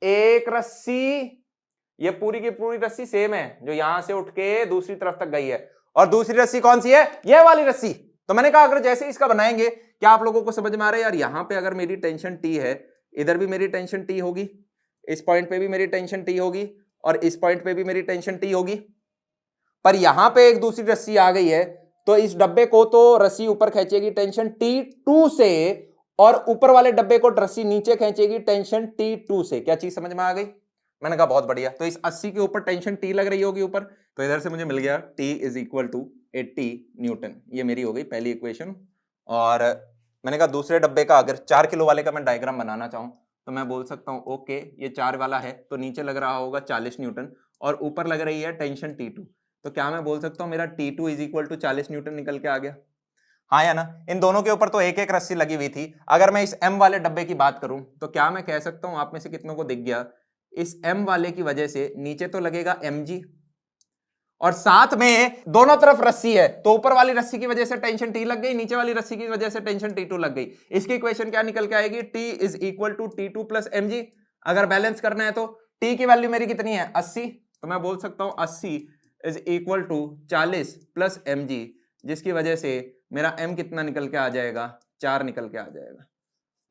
A: एक रस्सी, ये पूरी की पूरी रस्सी सेम है जो यहां से उठ के दूसरी तरफ तक गई है, और दूसरी रस्सी कौन सी है? ये वाली रस्सी। तो मैंने कहा अगर जैसे इसका बनाएंगे, क्या आप लोगों को समझ में आ रहा है यार, यहां पे अगर मेरी टेंशन टी है, इधर भी मेरी टेंशन टी होगी, इस पॉइंट पे भी मेरी टेंशन टी होगी, और इस पॉइंट पे भी मेरी टेंशन टी होगी। पर यहां पे एक दूसरी रस्सी आ गई है, तो इस डब्बे को तो रस्सी ऊपर खींचेगी टेंशन T2 से, और ऊपर वाले डब्बे को रस्सी नीचे खींचेगी टेंशन T2 से। क्या चीज समझ में आ गई? मैंने कहा बहुत बढ़िया। तो इस 80 के ऊपर टेंशन T लग रही होगी ऊपर, तो इधर से मुझे मिल गया T is equal to 80 newton. ये मेरी हो गई पहली इक्वेशन। और मैंने कहा दूसरे डब्बे का अगर 4 किलो वाले का मैं डायग्राम बनाना चाहूं तो मैं बोल सकता हूं ओके ये 4 वाला है तो नीचे लग रहा होगा 40 न्यूटन और ऊपर लग रही है टेंशन T2। तो क्या मैं बोल सकता हूं मेरा T2 is equal to 40 Newton निकल के आ गया? हाँ या ना? इन दोनों के ऊपर तो एक एक रस्सी लगी हुई थी। अगर मैं इस M वाले डब्बे की बात करूं तो क्या मैं कह सकता हूं, आप में से कितनों को दिख गया, इस M वाले की वजह से नीचे तो लगेगा mg, और साथ में दोनों तरफ रस्सी है, तो ऊपर वाली रस्सी की वजह से टेंशन T लग गई, नीचे वाली रस्सी की वजह से टेंशन T2 लग गई। इसकी इक्वेशन क्या निकल के आएगी? T is equal to T2 plus mg। अगर बैलेंस करना है तो T की वैल्यू मेरी कितनी है? 80, तो मैं बोल सकता हूं 80 is equal to 40 plus mg, जिसकी वजह से मेरा m कितना निकल के आ जाएगा? 4 निकल के आ जाएगा।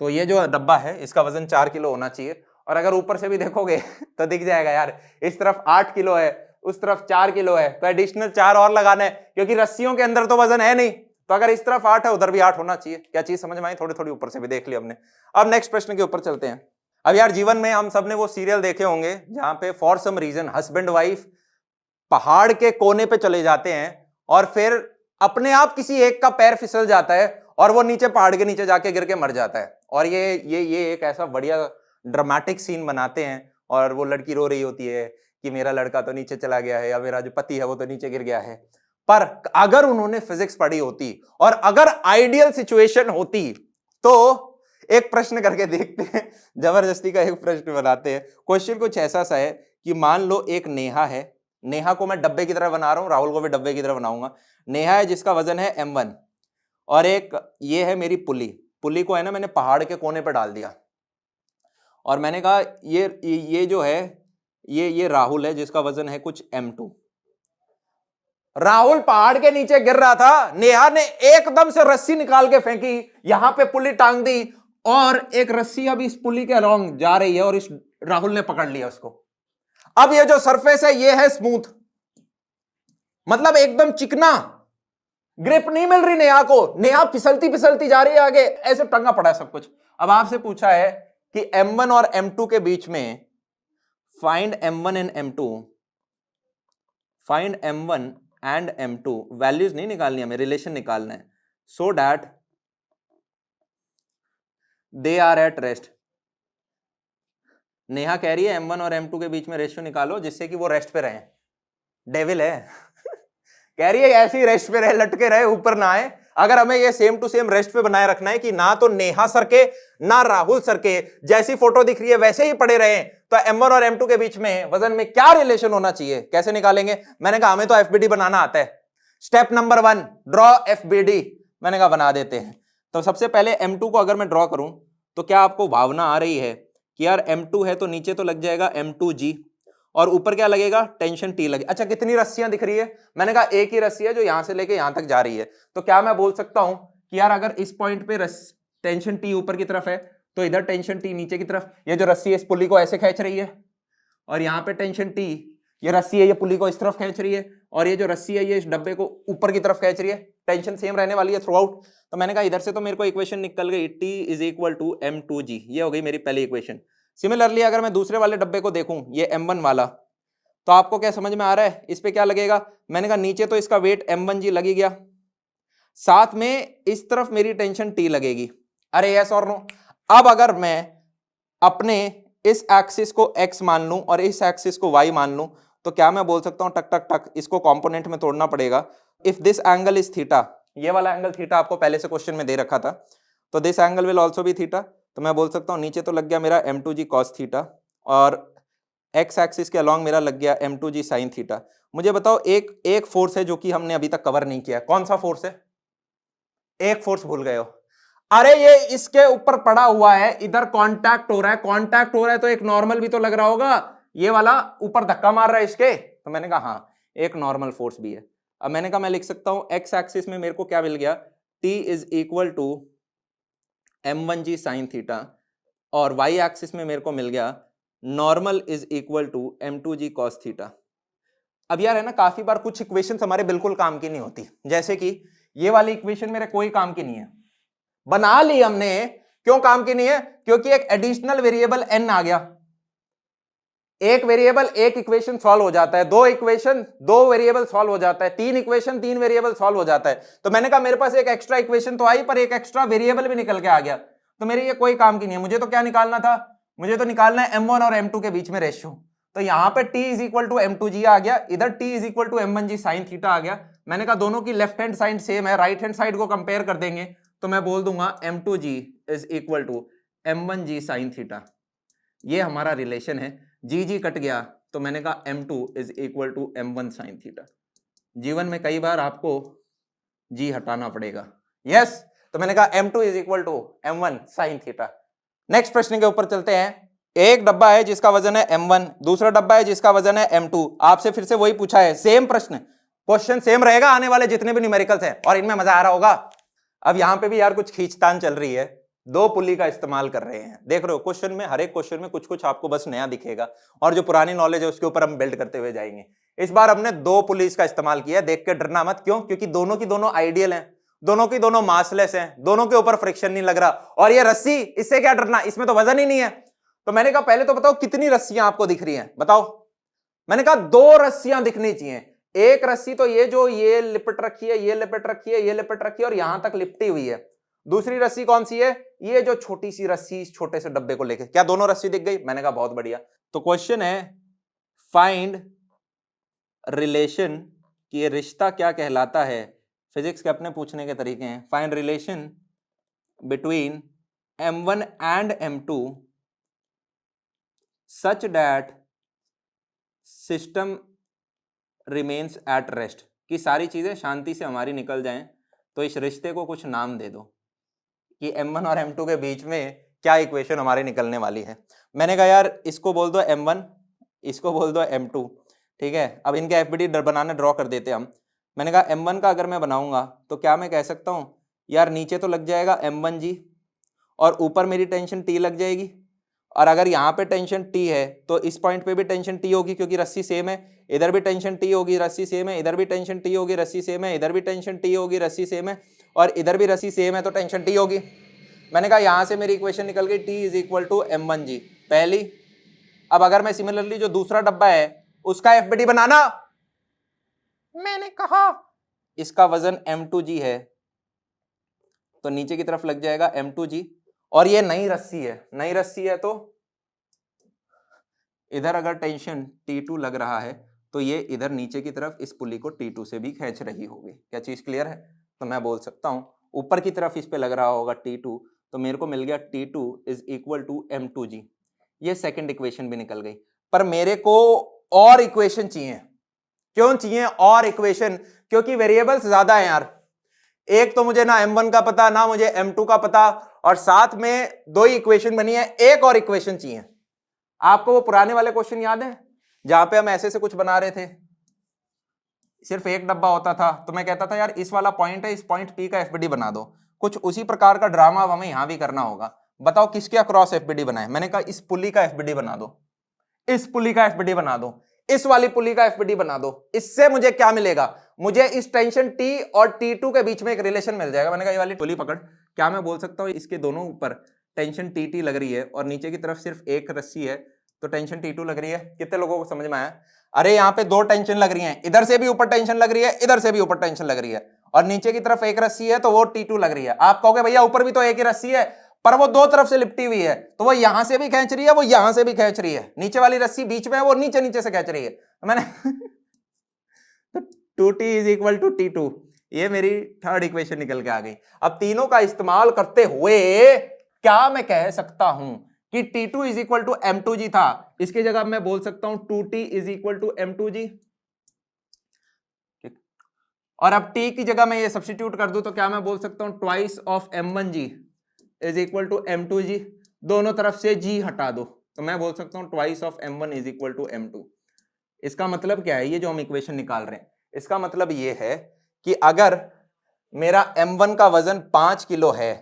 A: तो ये जो डब्बा है इसका वजन 4 किलो होना चाहिए। और अगर ऊपर से भी देखोगे तो दिख जाएगा यार, इस तरफ 8 किलो है, उस तरफ 4 किलो है, तो एडिशनल 4 और लगाना है, क्योंकि रस्सियों के अंदर तो वजन है नहीं। तो अगर इस तरफ 8 है उधर भी 8 होना चाहिए। क्या चीज समझ में आई? थोड़ी थोड़ी ऊपर से भी देख ली हमने। अब नेक्स्ट प्रश्न के ऊपर चलते हैं। अब यार जीवन में हम सबने वो सीरियल देखे होंगे जहां पे for some reason husband wife पहाड़ के कोने पे चले जाते हैं और फिर अपने आप किसी एक का पैर फिसल जाता है और वो नीचे पहाड़ के नीचे जाके गिर के मर जाता है। और ये एक ऐसा बढ़िया ड्रामेटिक सीन बनाते हैं, और वो लड़की रो रही होती है कि मेरा लड़का तो नीचे चला गया है, या मेरा जो पति है वो तो नीचे गिर गया है। पर अगर उन्होंने फिजिक्स पढ़ी होती और अगर आइडियल सिचुएशन होती तो एक प्रश्न करके देखते हैं, जबरदस्ती का एक प्रश्न बनाते हैं। क्वेश्चन कुछ ऐसा सा है कि मान लो एक नेहा है, नेहा को मैं डब्बे की तरह बना रहा हूं, राहुल को भी डब्बे की तरह बनाऊंगा। नेहा है जिसका वजन है m1, और एक ये है मेरी पुली। पुली को है ना मैंने पहाड़ के कोने पर डाल दिया, और मैंने कहा ये जो है ये राहुल है जिसका वजन है कुछ m2। राहुल पहाड़ के नीचे गिर रहा था, नेहा ने एकदम से रस्सी निकाल के फेंकी, यहां पे पुली टांग दी, और एक रस्सी अब इस पुली के अलोंग जा रही है और इस राहुल ने पकड़ लिया उसको। अब ये जो सरफेस है ये है स्मूथ, मतलब एकदम चिकना, ग्रिप नहीं मिल रही नेहा को, नेहा फिसलती फिसलती जा रही है आगे, ऐसे टंगा पड़ा है सब कुछ। अब आपसे पूछा है कि M1 और M2 के बीच में find M1 and M2, find M1 and M2, values नहीं निकालनी हमें, रिलेशन निकालना है, so that they are at rest. Neha कह रही है M1 और M2 के बीच में रेशियो निकालो जिससे कि वो रेस्ट पे रहे। डेविल है कह रही है ऐसे ही रेस्ट पे रहे, लटके रहे, ऊपर ना आए। अगर हमें ये सेम टू सेम रेस्ट पे बनाए रखना है कि ना तो नेहा सर के ना राहुल सर के जैसी फोटो दिख रही है वैसे ही पड़े रहे, तो M1 और M2 के बीच में वजन में क्या रिलेशन होना चाहिए, कैसे निकालेंगे? मैंने कहा हमें तो एफबीडी बनाना आता है। Step number 1, draw FBD. मैंने कहा बना देते हैं। तो सबसे पहले M2 को अगर मैं ड्रॉ करूं तो क्या आपको भावना आ रही है कि यार M2 है तो नीचे तो लग जाएगा M2G और ऊपर क्या लगेगा, टेंशन T लगे। अच्छा कितनी रस्सियां दिख रही है? मैंने कहा एक ही रस्सी है जो यहां से लेके यहां तक जा रही है। तो क्या मैं बोल सकता हूं कि यार अगर इस पॉइंट पे टेंशन T ऊपर की तरफ है तो इधर टेंशन T नीचे की तरफ, ये जो रस्सी है इस पुली को ऐसे खींच रही है, और यहाँ पे टेंशन T, ये रस्सी है ये पुली को इस तरफ खींच रही है, और ये जो रस्सी है ये इस डब्बे को ऊपर की तरफ खींच रही है। टेंशन सेम रहने वाली है थ्रू आउट। तो मैंने कहा इधर से तो मेरे को इक्वेशन निकल गई, T is equal to M2G, ये हो गई मेरी पहली इक्वेशन। सिमिलरली अगर मैं दूसरे वाले डब्बे को देखूं, ये M1 वाला, तो आपको क्या समझ में आ रहा है इस पे क्या लगेगा? मैंने कहा नीचे तो इसका वेट M1G लग गया, साथ में इस तरफ मेरी टेंशन T लगेगी। अरे यस और नो? अब अगर मैं अपने इस एक्सिस को x मान लूं और इस एक्सिस को y मान लूं तो क्या मैं बोल सकता हूं टक टक टक, इसको कंपोनेंट में तोड़ना पड़ेगा। If this angle is theta, ये वाला एंगल थीटा आपको पहले से क्वेश्चन में दे रखा था, तो this angle will also be theta. तो मैं बोल सकता हूं नीचे तो लग गया मेरा M2G cos थीटा और एक्स एक्सिस के अलॉन्ग मेरा लग गया M2G sin थीटा। मुझे बताओ एक फोर्स है जो कि हमने अभी तक कवर नहीं किया, कौन सा फोर्स है? एक फोर्स भूल गए हो? अरे ये इसके ऊपर पड़ा हुआ है, इधर कांटेक्ट हो रहा है, कांटेक्ट हो रहा है तो एक नॉर्मल भी तो लग रहा होगा, ये वाला ऊपर धक्का मार रहा है इसके। तो मैंने कहा हाँ एक नॉर्मल फोर्स भी है। अब मैंने कहा मैं लिख सकता हूं एक्स एक्सिस में मेरे को क्या मिल गया, T is equal to M1G sin theta, और वाई एक्सिस में मेरे को मिल गया normal is equal to M2G cos theta. अब यार है ना, काफी बार कुछ इक्वेशंस हमारे बिल्कुल काम की नहीं होती, जैसे कि ये वाली इक्वेशन मेरे कोई काम की नहीं है, बना ली हमने। क्यों काम की नहीं है? क्योंकि एक एडिशनल वेरिएबल n आ गया। एक वेरिएबल एक इक्वेशन सॉल्व हो जाता है, दो इक्वेशन दो वेरिएबल सॉल्व हो जाता है, तीन इक्वेशन तीन वेरिएबल सॉल्व हो जाता है। तो मैंने कहा मेरे पास एक एक्स्ट्रा इक्वेशन तो आई पर एक एक्स्ट्रा वेरिएबल भी निकल के आ गया, तो मेरे ये कोई काम की नहीं है। मुझे तो क्या निकालना था? मुझे तो निकालना है M1 और M2 के बीच में रेशियो। तो यहां पे T is equal to M2G आ गया, इधर T is equal to M1G sin theta आ गया। मैंने कहा दोनों की लेफ्ट हैंड साइड सेम है, राइट हैंड साइड को कंपेयर कर देंगे तो मैं बोल दूंगा M2G is equal to M1G sin theta. ये हमारा रिलेशन है। जी कट गया तो मैंने कहा M2 is equal to M1 sin theta. जीवन में कई बार आपको जी हटाना पड़ेगा, यस। तो मैंने कहा M2 is equal to M1 sin theta. Next प्रश्न के ऊपर चलते हैं। एक डब्बा है जिसका वजन है M1, दूसरा डब्बा है जिसका वजन है M2। आपसे फिर से वही पूछा है, सेम प्रश्न, क्वेश्चन सेम रहेगा, आने वाले जितने भी न्यूमेरिकल्स हैं, और इनमें मजा आ रहा होगा। अब यहां पे भी यार कुछ खींचतान चल रही है, दो पुली का इस्तेमाल कर रहे हैं। देख रहे हो क्वेश्चन में, हर एक क्वेश्चन में कुछ कुछ आपको बस नया दिखेगा, और जो पुरानी नॉलेज है उसके ऊपर हम बिल्ड करते हुए जाएंगे। इस बार हमने दो पुलिस का इस्तेमाल किया, देख के डरना मत। क्यों? क्योंकि दोनों की दोनों आइडियल हैं, दोनों की दोनों मासलेस हैं, दोनों के ऊपर फ्रिक्शन नहीं लग रहा। और ये रस्सी, इससे क्या डरना, इसमें तो वजन ही नहीं है। तो मैंने कहा पहले तो बताओ कितनी रस्सियां आपको दिख रही हैं, बताओ। मैंने कहा दो रस्सियां दिखनी चाहिए। एक रस्सी तो ये जो ये लिपट रखी है, ये लिपट रखी है, ये लिपट रखी है और यहां तक लिपटी हुई है। दूसरी रस्सी कौन सी है? ये जो छोटी सी रस्सी इस छोटे से डब्बे को लेके। क्या दोनों रस्सी दिख गई? मैंने कहा बहुत बढ़िया। तो क्वेश्चन है फाइंड रिलेशन, कि ये रिश्ता क्या कहलाता है। फिजिक्स के अपने पूछने के तरीके हैं। Find relation between M1 and M2 such that system remains at rest, कि सारी चीजें शांति से हमारी निकल जाएं। तो इस रिश्ते को कुछ नाम दे दो कि M1 और M2 के बीच में क्या इक्वेशन हमारी निकलने वाली है। मैंने कहा यार इसको बोल दो M1, इसको बोल दो M2, ठीक है। अब इनके एफबीडी बनाना ड्रॉ कर देते हम। मैंने कहा M1 का अगर मैं बनाऊंगा तो क्या मैं कह सकता हूं यार नीचे तो लग जाएगा M1G और ऊपर मेरी टेंशन T लग जाएगी। और अगर यहाँ पे टेंशन T है तो इस पॉइंट पे भी टेंशन T होगी क्योंकि रस्सी सेम है, इधर भी टेंशन T होगी, रस्सी सेम है, इधर भी टेंशन T होगी, रस्सी सेम है, इधर भी टेंशन T होगी, रस्सी सेम है, और इधर भी रस्सी सेम है तो टेंशन T होगी। मैंने कहा यहां से मेरी इक्वेशन निकल गई T is equal to M1G पहली। अब अगर मैं सिमिलरली जो दूसरा डब्बा है उसका FBD बनाना, मैंने कहा इसका वजन M2G है तो नीचे की तरफ लग जाएगा M2G, और ये नई रस्सी है, नई रस्सी है तो इधर अगर टेंशन T2 लग रहा है तो ये इधर नीचे की तरफ इस पुली को T2 से भी खींच रही होगी। क्या चीज क्लियर है? तो मैं बोल सकता हूं ऊपर की तरफ इस पे लग रहा होगा T2, तो मेरे को मिल गया T2 is equal to M2G। ये सेकंड इक्वेशन भी निकल गई। पर मेरे को और इक्वेशन चाहिए। क्यों चाहिए और इक्वेशन? क्योंकि वेरिएबल्स ज्यादा है यार। एक तो मुझे ना M1 का पता, ना मुझे M2 का पता, और साथ में दो ही इक्वेशन बनी है, एक और इक्वेशन चाहिए। आपको वो पुराने वाले क्वेश्चन याद है जहां पे हम ऐसे से कुछ बना रहे थे, सिर्फ एक डब्बा होता था, तो मैं कहता था यार इस वाला पॉइंट है, इस पॉइंट P का FBD बना दो। कुछ उसी प्रकार का ड्रामा अब हमें यहां भी करना होगा। बताओ किसके अक्रॉस FBD बनाए? मैंने कहा इस पुली का FBD बना दो, इस पुली का FBD बना दो, इस वाली पुली का FBD बना दो। इससे मुझे क्या मिलेगा? मुझे इस टेंशन T और T2 के बीच में एक रिलेशन मिल जाएगा। मैंने कहा ये वाली पुली पकड़, क्या मैं बोल सकता हूं इसके दोनों ऊपर टेंशन TT लग रही है और नीचे की तरफ सिर्फ एक रस्सी है तो टेंशन T2 लग रही है। कितने लोगों को समझ में आया? अरे यहाँ पे दो टेंशन लग रही है, इधर से भी ऊपर टेंशन लग रही है, इधर से भी ऊपर टेंशन लग रही है, और नीचे की तरफ एक रस्सी है तो वो T2 लग रही है। आप कहोगे भैया ऊपर भी तो एक ही रस्सी है, पर वो दो तरफ से लिपटी हुई है, तो वो यहां से भी खींच रही है, वो यहां से भी खींच रही है, नीचे वाली रस्सी बीच में है, वो नीचे नीचे से खींच रही है। मैंने तो 2T is equal to T2, ये मेरी थर्ड इक्वेशन निकल के आ गई। अब तीनों का इस्तेमाल करते हुए क्या मैं कह सकता हूं कि T2 is equal to M2G था, इसकी जगह मैं बोल सकता हूं 2T is equal to M2G। और अब T की जगह मैं ये सब्स्टिट्यूट कर दूं तो क्या मैं बोल सकता हूं twice of M1G is equal to M2G। दोनों तरफ से G हटा दो तो मैं बोल सकता हूं twice of M1 is equal to M2। इसका मतलब क्या है? ये जो हम इक्वेशन निकाल रहे हैं इसका मतलब ये है कि अगर मेरा M1 का वजन 5 किलो है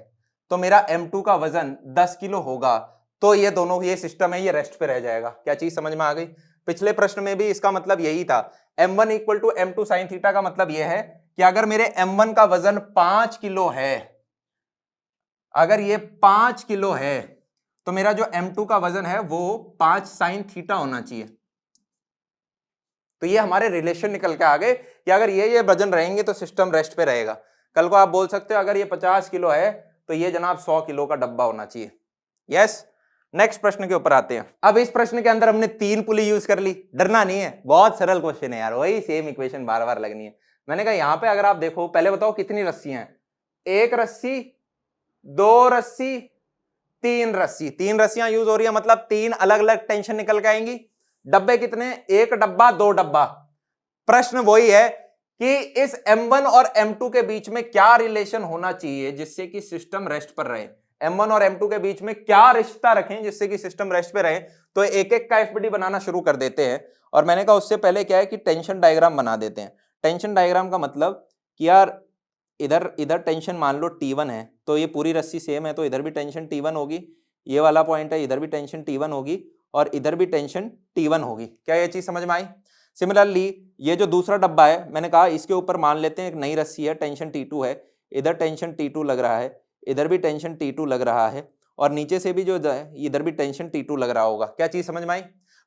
A: तो मेरा M2 का वजन 10 किलो होगा, तो ये दोनों, ये सिस्टम है, ये रेस्ट पे रह जाएगा। क्या चीज समझ में आ गई? पिछले प्रश्न में भी इसका मतलब यही था। M1 equal to M2 sine theta का मतलब यह है कि अगर मेरे M1 का वजन 5 किलो है, अगर ये 5 किलो है तो मेरा जो M2 का वजन है वो 5 साइन थीटा होना चाहिए। तो ये हमारे रिलेशन निकल के आ गए कि अगर ये वजन रहेंगे तो सिस्टम रेस्ट पे रहेगा। कल को आप बोल सकते हो अगर ये 50 किलो है तो ये जनाब 100 किलो का डब्बा होना चाहिए। यस। नेक्स्ट प्रश्न के ऊपर आते हैं। अब इस प्रश्न के अंदर हमने 3 पुली यूज कर ली। डरना नहीं है, बहुत सरल क्वेश्चन है यार, वही सेम इक्वेशन बार बार लगनी है। मैंने कहा यहां पे अगर आप देखो, पहले बताओ कितनी रस्सियां हैं? एक रस्सी, दो रस्सी, तीन रस्सी। 3 रस्सियां यूज हो रही है, मतलब 3 अलग अलग टेंशन निकल के आएंगी। डब्बे कितने? एक डब्बा, दो डब्बा। प्रश्न वही है कि इस M1 और M2 के बीच में क्या रिलेशन होना चाहिए जिससे कि सिस्टम रेस्ट पर रहे। M1 और M2 के बीच में क्या रिश्ता रखें जिससे कि सिस्टम रेस्ट पे रहे। तो एक एक का FBD बनाना शुरू कर देते हैं। और मैंने कहा उससे पहले क्या है कि टेंशन डायग्राम बना देते हैं। टेंशन डायग्राम का मतलब कि यार इधर टेंशन मान लो T1 है तो ये पूरी रस्सी सेम है तो इधर भी टेंशन T1 होगी, ये वाला पॉइंट है, इधर भी टेंशन T1 होगी और इधर भी टेंशन T1 होगी। क्या ये चीज समझ में आई? सिमिलरली ये जो दूसरा डब्बा है, मैंने कहा इसके ऊपर मान लेते हैं एक नई रस्सी है, टेंशन T2 है, इधर टेंशन T2 लग रहा है, इधर भी टेंशन T2 लग रहा है, और नीचे से भी जो है इधर भी टेंशन T2 लग रहा होगा। क्या चीज समझ में आई?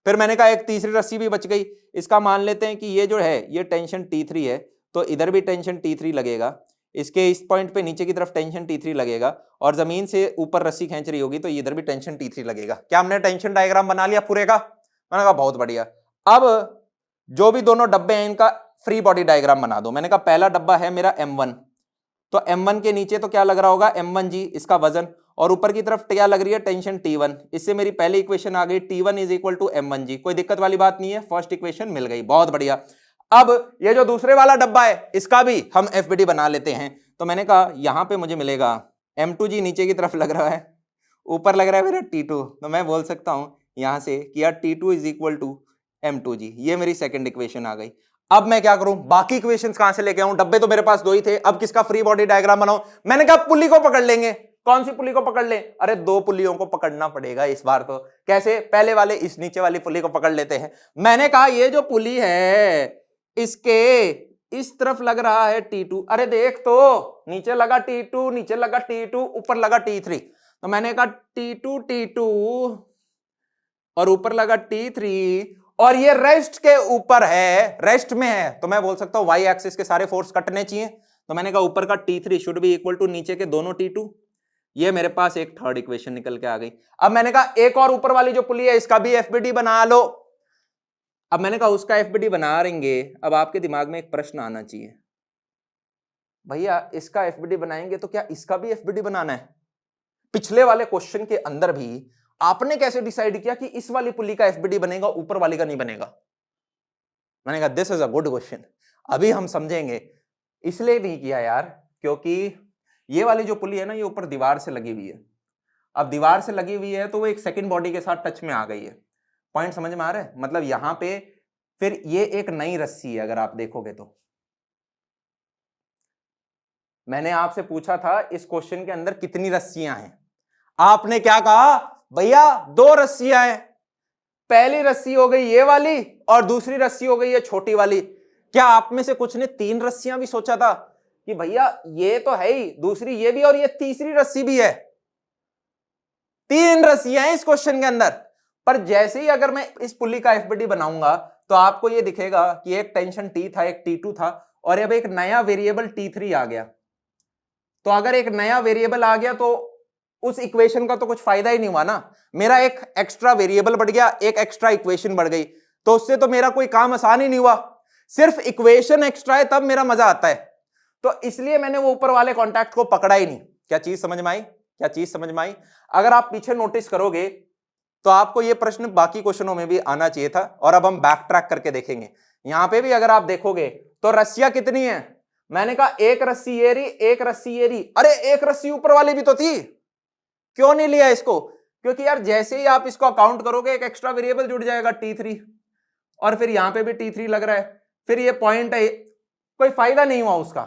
A: फिर मैंने कहा एक तीसरी रस्सी भी बच गई, इसका मान लेते हैं कि ये जो है ये टेंशन T3 है तो इधर भी टेंशन T3 लगेगा, इसके इस पॉइंट पे नीचे की तरफ टेंशन T3 लगेगा, और जमीन से ऊपर रस्सी खींच रही होगी तो इधर भी टेंशन T3 लगेगा। क्या हमने टेंशन डायग्राम बना लिया पूरे का? मैंने कहा बहुत बढ़िया। अब जो भी दोनों डब्बे हैं इनका फ्री बॉडी डायग्राम बना दो। मैंने कहा पहला डब्बा है मेरा M1, तो M1 के नीचे तो क्या लग रहा होगा? M1G इसका वजन, और ऊपर की तरफ क्या लग रही है? Tension T1। इससे मेरी पहली इक्वेशन आ गई, T1 is equal to M1G। कोई दिक्कत वाली बात नहीं है, फर्स्ट इक्वेशन मिल गई, बहुत बढ़िया। अब ये जो दूसरे वाला डब्बा है इसका भी हम FBD बना लेते हैं। तो मैंने कहा यहां पे मुझे मिलेगा M2G नीचे की तरफ लग रहा है, ऊपर लग रहा है मेरा T2, तो मैं बोल सकता हूं यहां से कि यार T2 is equal to M2G। ये मेरी सेकंड इक्वेशन आ गई। अब मैं क्या करूं? बाकी इक्वेशंस कहां से लेके आऊं? डब्बे तो मेरे पास दो ही थे, अब किसका फ्री बॉडी डायग्राम बनाऊं? मैंने कहा पुली को पकड़ लेंगे। कौन सी पुली को पकड़ ले? अरे दो पुलियों को पकड़ना पड़ेगा इस बार तो। कैसे? पहले वाले इस नीचे वाली पुली को पकड़ लेते हैं। मैंने कहा ये जो पुली है इसके इस तरफ लग रहा है T2। अरे देख तो, नीचे लगा T2, नीचे लगा T2, ऊपर लगा T3। तो मैंने कहा T2 T2 और ऊपर लगा T3 और ये रेस्ट के ऊपर है, रेस्ट में है, तो मैं बोल सकता हूं वाई एक्सिस के सारे फोर्स कटने चाहिए। तो मैंने कहा ऊपर का T3 should be equal to नीचे के दोनों T2। ये मेरे पास एक थर्ड इक्वेशन निकल के आ गई। अब मैंने कहा एक और ऊपर वाली जो पुली है इसका भी एफबीडी बना लो। अब मैंने कहा उसका एफबीडी बना लेंगे। अब आपके दिमाग में एक प्रश्न आना चाहिए, भैया इसका एफबीडी बनाएंगे तो क्या इसका भी एफबीडी बनाना है? पिछले वाले क्वेश्चन के अंदर भी आपने कैसे डिसाइड किया कि इस वाली पुली का एफबीडी बनेगा, ऊपर वाली का नहीं बनेगा? मैंने कहा this is a good question, अभी हम समझेंगे। इसलिए नहीं किया यार, क्योंकि ये वाली जो पुली है ना, ये ऊपर दीवार से लगी हुई है। अब दीवार से लगी हुई है तो वो एक सेकंड बॉडी के साथ टच में आ गई है। पॉइंट समझ में आ रहा है? मतलब यहां पे फिर ये एक नई रस्सी है। अगर आप देखोगे तो मैंने आपसे पूछा था इस क्वेश्चन के अंदर कितनी रस्सियां हैं, आपने क्या कहा? भैया दो रस्सियां हैं। पहली रस्सी हो गई ये वाली और दूसरी रस्सी हो गई ये छोटी वाली। क्या आप में से कुछ ने तीन रस्सियां भी सोचा था कि भैया ये तो है ही, दूसरी ये भी और ये तीसरी रस्सी भी है? तीन रस्सियां हैं इस क्वेश्चन के अंदर। पर जैसे ही अगर मैं इस पुली का एफबीडी बनाऊंगा तो आपको ये दिखेगा कि एक टेंशन T था, एक T2 था और अब एक नया वेरिएबल T3 आ गया। तो अगर एक नया वेरिएबल आ गया तो उस इक्वेशन का तो कुछ फायदा ही नहीं हुआ ना। मेरा एक एक्स्ट्रा वेरिएबल बढ़ गया, एक एक्स्ट्रा इक्वेशन बढ़ गई, तो उससे तो मेरा कोई काम आसान ही नहीं हुआ। सिर्फ इक्वेशन एक्स्ट्रा है तब मेरा मजा आता है। तो इसलिए मैंने वो ऊपर वाले कॉन्टैक्ट को पकड़ा ही नहीं। क्या चीज समझ में आई? क्या चीज समझ में आई? अगर आप पीछे नोटिस करोगे तो आपको ये प्रश्न बाकी क्वेश्चनों में भी आना चाहिए था। और अब हम बैक ट्रैक करके देखेंगे। यहां पे भी अगर आप देखोगे तो रस्सियां कितनी है? मैंने कहा एक रस्सी ये रही, एक रस्सी ये रही। अरे एक रस्सी ऊपर वाली भी तो थी, क्यों नहीं लिया इसको? क्योंकि यार जैसे ही आप इसको अकाउंट करोगे एक एक्स्ट्रा वेरिएबल जुड़ जाएगा T3 और फिर यहां पे भी T3 लग रहा है। फिर ये पॉइंट है, कोई फायदा नहीं हुआ उसका,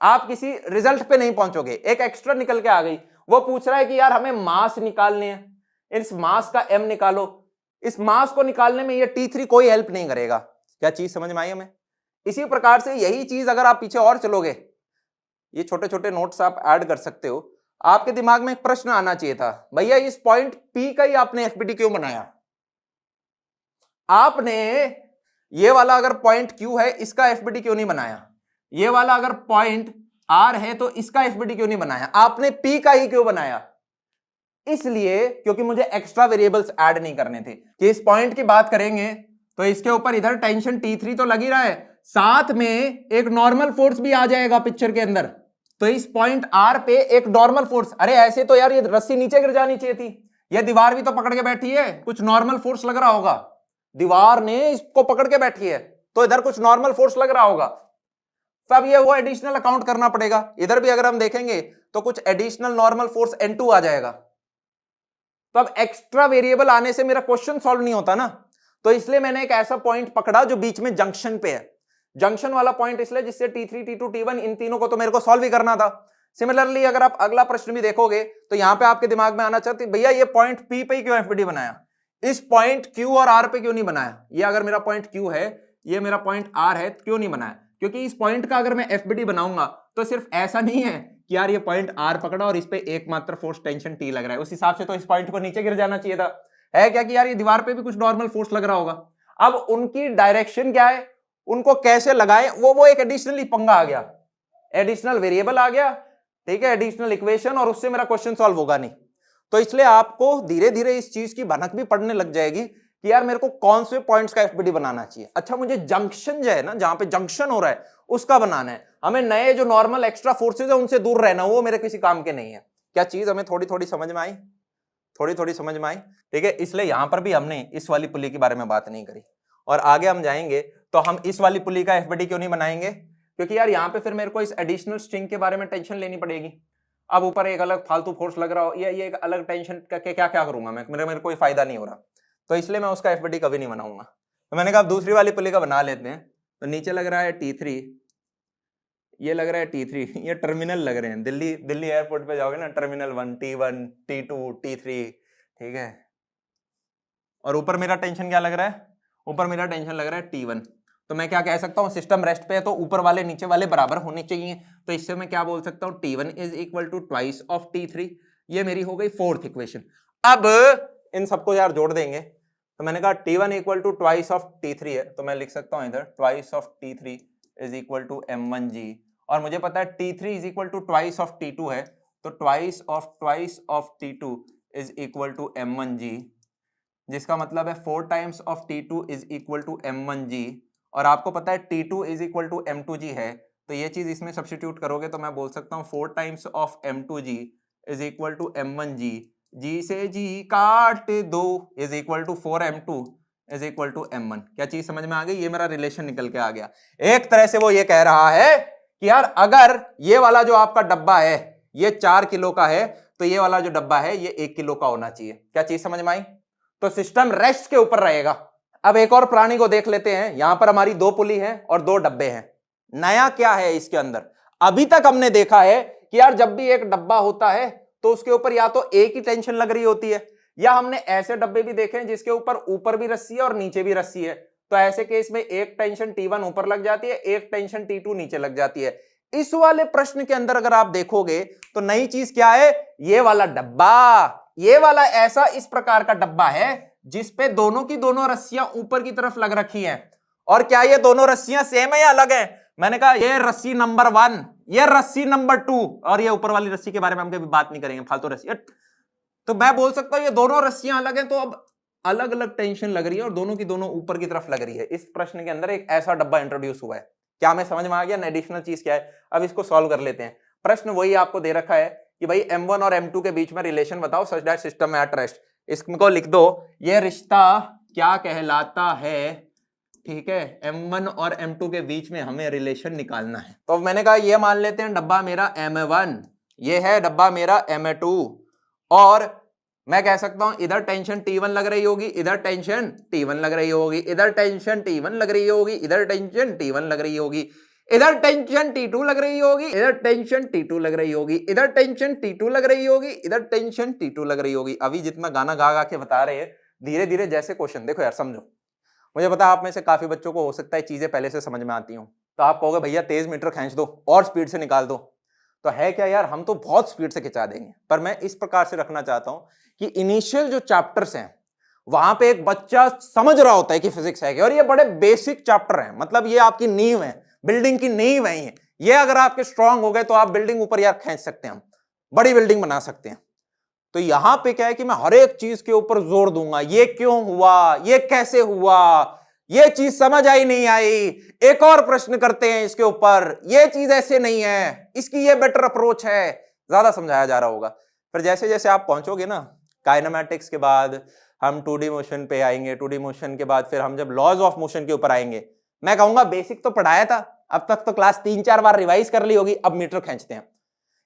A: आप किसी रिजल्ट पे नहीं पहुंचोगे। एक एक्स्ट्रा निकल के आ गई। वो पूछ रहा है कि यार हमें मास निकालने हैं, इस मास का m निकालो। इस मास को निकालने में ये T3 कोई हेल्प नहीं करेगा। क्या चीज समझ में आई हमें? इसी प्रकार से यही चीज अगर आप पीछे और चलोगे, ये छोटे छोटे नोट्स आप ऐड कर सकते हो। आपके दिमाग में एक प्रश्न आना चाहिए था, भैया इस पॉइंट P का ही आपने एफबीडी क्यों बनाया? आपने ये वाला अगर पॉइंट Q है इसका एफबीडी क्यों नहीं बनाया? ये वाला अगर पॉइंट R है तो इसका एफबीडी क्यों नहीं बनाया? आपने P का ही क्यों बनाया? इसलिए क्योंकि मुझे एक्स्ट्रा वेरिएबल्स ऐड नहीं करने थे। कि इस पॉइंट की बात करेंगे तो इसके ऊपर इधर टेंशन T3 तो लग ही रहा है, साथ में एक नॉर्मल फोर्स भी आ जाएगा पिक्चर के अंदर। तो इस पॉइंट R पे एक नॉर्मल फोर्स, अरे ऐसे तो यार ये रस्सी नीचे गिर जानी चाहिए थी, ये दीवार भी तो पकड़ के बैठी है, कुछ नॉर्मल फोर्स लग रहा होगा। दीवार ने इसको पकड़ के बैठी है तो इधर कुछ नॉर्मल फोर्स लग रहा होगा। तो अब ये वो एडिशनल अकाउंट करना पड़ेगा। इधर भी अगर हम देखेंगे तो कुछ एडिशनल नॉर्मल फोर्स N2 आ जाएगा। तो अब एक्स्ट्रा वेरिएबल आने से मेरा क्वेश्चन सॉल्व नहीं होता ना। तो इसलिए मैंने एक ऐसा पॉइंट पकड़ा जो बीच में जंक्शन पे है। जंक्शन वाला पॉइंट इसलिए जिससे T3 T2 T1 इन तीनों को तो मेरे को सॉल्व ही करना था। सिमिलरली अगर आप अगला प्रश्न भी देखोगे तो यहां पे आपके दिमाग में आना चाहती भैया ये पॉइंट P पे ही क्यों एफबीडी बनाया, इस पॉइंट Q और R पे क्यों नहीं बनाया? ये अगर मेरा पॉइंट Q है, ये मेरा पॉइंट R है, क्यों नहीं बनाया? क्योंकि इस पॉइंट का अगर मैं एफबीडी बनाऊंगा तो सिर्फ ऐसा नहीं है कि यार ये पॉइंट R पकड़ा और इस पे एकमात्र फोर्स टेंशन T लग रहा है, उस हिसाब से तो इस पॉइंट को नीचे गिर जाना चाहिए था। है क्या कि यार ये दीवार पे भी कुछ नॉर्मल फोर्स लग रहा होगा। अब उनकी डायरेक्शन क्या है, उनको कैसे लगाए, वो एक एडिशनली पंगा आ गया, एडिशनल वेरिएबल आ गया, ठीक है, एडिशनल इक्वेशन, और उससे मेरा क्वेश्चन सॉल्व होगा नहीं। तो इसलिए आपको धीरे धीरे इस चीज की भनक भी पड़ने लग जाएगी कि यार मेरे को कौन से पॉइंट्स का एफबीडी बनाना चाहिए। अच्छा मुझे जंक्शन जो है ना, जहां पे जंक्शन हो रहा है उसका बनाना है। हमें नए जो नॉर्मल एक्स्ट्रा फोर्सेज है उनसे दूर रहना, वो मेरे किसी काम के नहीं है। क्या चीज हमें थोड़ी थोड़ी समझ में आई? थोड़ी थोड़ी समझ में आई, ठीक है। इसलिए यहां पर भी हमने इस वाली पुली के बारे में बात नहीं करी। और आगे हम जाएंगे तो हम इस वाली पुली का एफबीडी क्यों नहीं बनाएंगे, क्योंकि यार यहाँ पे फिर मेरे को इस एडिशनल स्ट्रिंग के बारे में टेंशन लेनी पड़ेगी। अब ऊपर एक अलग फालतू फोर्स लग रहा हो, ये एक अलग टेंशन करके क्या क्या करूंगा मैं, मेरे कोई फायदा नहीं हो रहा। तो इसलिए मैं उसका एफबीडी कभी नहीं बनाऊंगा। तो मैंने कहा दूसरी वाली पुली का बना लेते हैं। तो नीचे लग रहा है T3, ये लग रहा है T3, ये टर्मिनल लग रहे हैं। दिल्ली एयरपोर्ट पे जाओगे ना, टर्मिनल 1, T1, T2, T3, ठीक है। और ऊपर मेरा टेंशन क्या लग रहा है? ऊपर मेरा टेंशन लग रहा है T1। तो मैं क्या कह सकता हूँ, सिस्टम रेस्ट पे है तो ऊपर वाले नीचे वाले बराबर होने चाहिए। तो इससे मैं क्या बोल सकता हूँ, T1 is equal to twice of T3। ये मेरी हो गई फोर्थ इक्वेशन। अब इन सबको यार जोड़ देंगे, तो मैंने कहा T1 equal to twice of T3 है, तो मैं लिख सकता हूँ इधर twice of T3 is equal to M1G। और मुझे पता है T3 is equal to twice of T2 है, तो twice of T2 is equal to M1G, जिसका मतलब है 4 times of T2 is equal to M1G। और आपको पता है T2 is equal to M2G है, तो ये चीज इसमें सब्स्टिट्यूट करोगे तो मैं बोल सकता हूँ 4 times of M2G is equal to M1G। G से G काट दो is equal to 4M2 is equal to M1। क्या चीज समझ में आ गई? ये मेरा रिलेशन निकल के आ गया। एक तरह से वो ये कह रहा है कि यार अगर ये वाला जो आपका डब्बा है ये 4 किलो का है, तो ये वाला जो डब्बा है ये 1 किलो का होना चाहिए। क्या चीज समझ में आई? तो सिस्टम रेस्ट के ऊपर रहेगा। अब एक और प्राणी को देख लेते हैं। यहां पर हमारी 2 पुली हैं और 2 डब्बे हैं। नया क्या है इसके अंदर? अभी तक हमने देखा है कि यार जब भी एक डब्बा होता है तो उसके ऊपर या तो एक ही टेंशन लग रही होती है, या हमने ऐसे डब्बे भी देखे हैं जिसके ऊपर भी रस्सी है और नीचे भी रस्सी है। तो ऐसे केस में एक टेंशन T1 ऊपर लग जाती है, एक टेंशन T2 नीचे लग जाती है। इस वाले प्रश्न के अंदर अगर आप देखोगे तो नई चीज क्या है? ये वाला डब्बा, ये वाला ऐसा इस प्रकार का डब्बा है जिसपे दोनों की दोनों रस्सियां ऊपर की तरफ लग रखी हैं। और क्या ये दोनों रस्सियां सेम है या अलग है? मैंने कहा ये रस्सी नंबर 1, ये रस्सी नंबर 2, और ये ऊपर वाली रस्सी के बारे में हम कभी बात नहीं करेंगे, फालतू रस्सी। तो मैं बोल सकता हूं ये दोनों रस्सियां अलग हैं, तो अब अलग अलग टेंशन लग रही है और दोनों की दोनों ऊपर की तरफ लग रही है। इस प्रश्न के अंदर एक ऐसा डब्बा इंट्रोड्यूस हुआ है। क्या हमें समझ में आ गया? एडिशनल चीज क्या है? अब इसको सॉल्व कर लेते हैं। प्रश्न वही आपको दे रखा है कि भाई M1 और M2 के बीच में रिलेशन बताओ such that system at rest. इसको लिख दो, ये रिश्ता क्या कहलाता है, ठीक है। M1 और M2 के बीच में हमें रिलेशन निकालना है। तो मैंने कहा ये मान लेते हैं डब्बा मेरा M1, ये है डब्बा मेरा M2, और मैं कह सकता हूं इधर टेंशन T1 लग रही होगी, इधर टेंशन T1 लग रही होगी, इधर टेंशन T1 लग रही होगी, इधर टेंशन T1 लग रही होगी, इधर टेंशन T2 लग रही होगी, इधर टेंशन T2 लग रही होगी, इधर टेंशन T2 लग रही होगी, इधर टेंशन T2 लग रही होगी। अभी जितना गाना गा गा के बता रहे हैं, धीरे धीरे जैसे क्वेश्चन देखो यार, समझो। मुझे पता है आप में से काफी बच्चों को हो सकता है चीजें पहले से समझ में आती हूँ, तो आप कहोगे भैया तेज मीटर खींच दो और स्पीड से निकाल दो। तो है क्या यार, हम तो बहुत स्पीड से खिंचा देंगे, पर मैं इस प्रकार से रखना चाहता हूं कि इनिशियल जो चैप्टर्स हैं वहां पे एक बच्चा समझ रहा होता है कि फिजिक्स है क्या, और ये बड़े बेसिक चैप्टर हैं, मतलब ये आपकी नींव है, बिल्डिंग की नींव है ये अगर आपके स्ट्रांग हो गए तो आप बिल्डिंग ऊपर यार खींच सकते हैं, हम बड़ी बिल्डिंग बना सकते हैं। तो यहां पे क्या है कि मैं हर एक चीज के ऊपर जोर दूंगा, ये क्यों हुआ, ये कैसे हुआ, ये चीज समझ आई नहीं आई, एक और प्रश्न करते हैं इसके ऊपर, ये चीज ऐसे नहीं है, इसकी ये बेटर अप्रोच है, ज्यादा समझाया जा रहा होगा। फिर जैसे जैसे आप पहुंचोगे ना काइनेमैटिक्स के बाद हम 2D मोशन पे आएंगे, 2D मोशन के बाद फिर हम जब लॉज ऑफ मोशन के ऊपर आएंगे, मैं कहूंगा बेसिक तो पढ़ाया था, अब तक तो क्लास 3-4 बार रिवाइज कर ली होगी, अब मीटर खींचते हैं।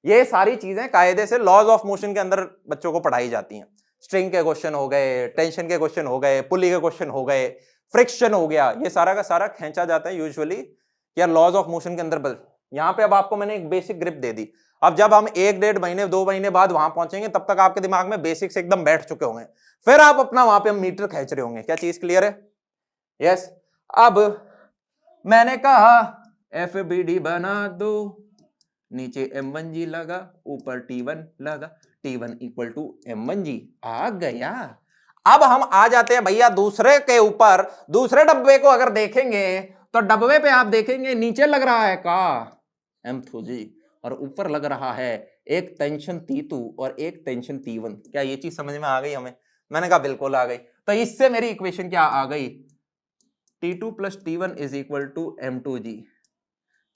A: ये सारी चीजें कायदे से लॉज ऑफ मोशन के अंदर बच्चों को पढ़ाई जाती हैं। स्ट्रिंग के क्वेश्चन हो गए, टेंशन के क्वेश्चन हो गए, पुली के क्वेश्चन हो गए, फ्रिक्शन हो गया, ये सारा का सारा खींचा जाता है यूजुअली या लॉज ऑफ मोशन के अंदर। बल यहाँ पे अब आपको मैंने एक बेसिक ग्रिप दे दी। अब जब हम 1-1.5 महीने 2 महीने बाद वहां पहुंचेंगे तब तक आपके दिमाग में बेसिक्स एकदम बैठ चुके होंगे, फिर आप अपना वहां पे मीटर खींच रहे होंगे। क्या चीज क्लियर है? यस। अब मैंने कहा FBD बना दो, नीचे M1G लगा, ऊपर T1 लगा, T1 इक्वल टू M1G आ गया। अब हम आ जाते हैं भैया दूसरे के ऊपर, दूसरे डब्बे को अगर देखेंगे तो डब्बे पे आप देखेंगे नीचे लग रहा है का M2G और ऊपर लग रहा है एक टेंशन T2 और एक टेंशन T1। क्या ये चीज समझ में आ गई हमें? मैंने कहा बिल्कुल आ गई। तो इससे मेरी इक्वेशन क्या आ गई, T2 plus T1 is equal to M2G।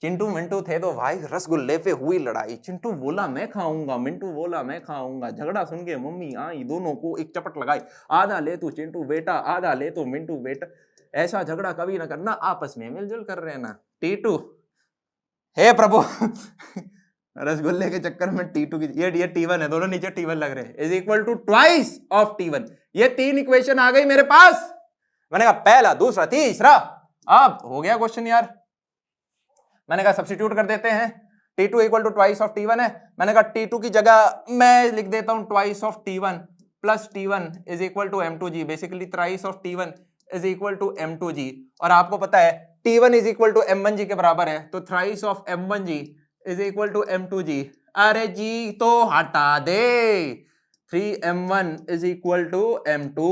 A: Chintu Mintu थे तो भाई रसगुल्ले पे हुई लड़ाई, चिंटू बोला मैं खाऊंगा, मिंटू बोला मैं खाऊंगा, झगड़ा सुन के मम्मी आई, दोनों को एक चपट लगाई, आधा ले तू चिंटू बेटा, आधा ले तू मिंटू बेटा। ऐसा झगड़ा कभी ना करना, आपस में मिलजुल कर रहना। T2 हे प्रभु रसगुल्ले के चक्कर में T2 की ये T1 है, दोनों नीचे T1 लग रहे हैं, is equal to twice of T1। ये 3 इक्वेशन आ गई मेरे पास। मैंने कहा पहला, दूसरा, तीसरा, अब हो गया क्वेश्चन यार। मैंने कहा सब्स्टिट्यूट कर देते हैं, T2 equal to twice of T1 है। मैंने कहा T2 की जगह मैं लिख देता हूं twice of T1 plus T1 is equal to M2G, basically thrice of T1 is equal to M2G। और आपको पता है T1 is equal to M1G के बराबर है, तो thrice of M1G is equal to M2G। अरे जी तो हटा दे, 3M1 is equal to M2,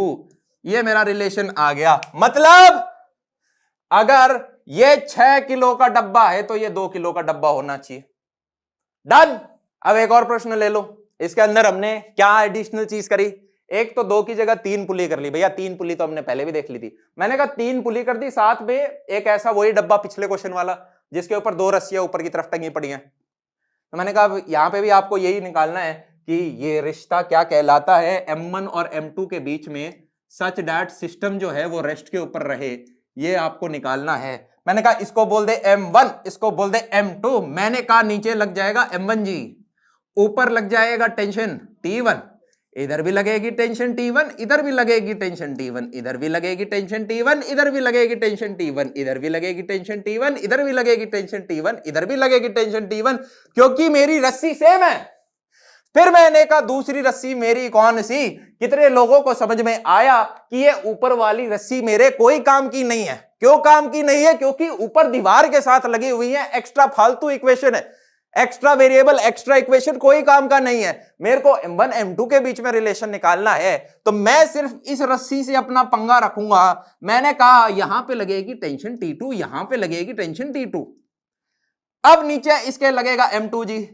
A: ये मेरा रिलेशन आ गया। मतलब अगर ये 6 किलो का डब्बा है तो ये 2 किलो का डब्बा होना चाहिए। डन। अब एक और प्रश्न ले लो, इसके अंदर हमने क्या एडिशनल चीज करी, एक तो 2 की जगह 3 पुली कर ली। भैया 3 पुली तो हमने पहले भी देख ली थी, मैंने कहा 3 पुली कर दी, साथ में एक ऐसा वही डब्बा पिछले क्वेश्चन वाला जिसके ऊपर 2 रस्सियां ऊपर की तरफ टंगी पड़ी हैं। तो मैंने कहा यहां पे भी आपको यही निकालना है कि ये रिश्ता क्या कहलाता है M1 और M2 के बीच में, सच दैट सिस्टम जो है वो रेस्ट के ऊपर रहे, ये आपको निकालना है। मैंने कहा इसको बोल दे M1, इसको बोल दे M2। मैंने कहा नीचे लग जाएगा M1G, ऊपर लग जाएगा टेंशन T1, इधर भी लगेगी टेंशन T1, इधर भी लगेगी टेंशन T1, इधर भी लगेगी टेंशन T1, इधर भी लगेगी टेंशन T1, इधर भी लगेगी टेंशन T1, इधर भी लगेगी टेंशन T1, इधर भी लगेगी टेंशन T1, क्योंकि मेरी रस्सी सेम है। फिर मैंने कहा दूसरी रस्सी मेरी कौन सी? कितने लोगों को समझ में आया कि ये ऊपर वाली रस्सी मेरे कोई काम की नहीं है। क्यों काम की नहीं है? क्योंकि ऊपर दीवार के साथ लगी हुई है, एक्स्ट्रा फालतू इक्वेशन है, एक्स्ट्रा वेरिएबल, एक्स्ट्रा इक्वेशन, कोई काम का नहीं है। मेरे को M1 M2 के बीच में रिलेशन निकालना है, तो मैं सिर्फ इस रस्सी से अपना पंगा रखूंगा। मैंने कहा यहां पे लगेगी टेंशन T2, यहां पे लगेगी टेंशन T2, अब नीचे इसके लगेगा M2G।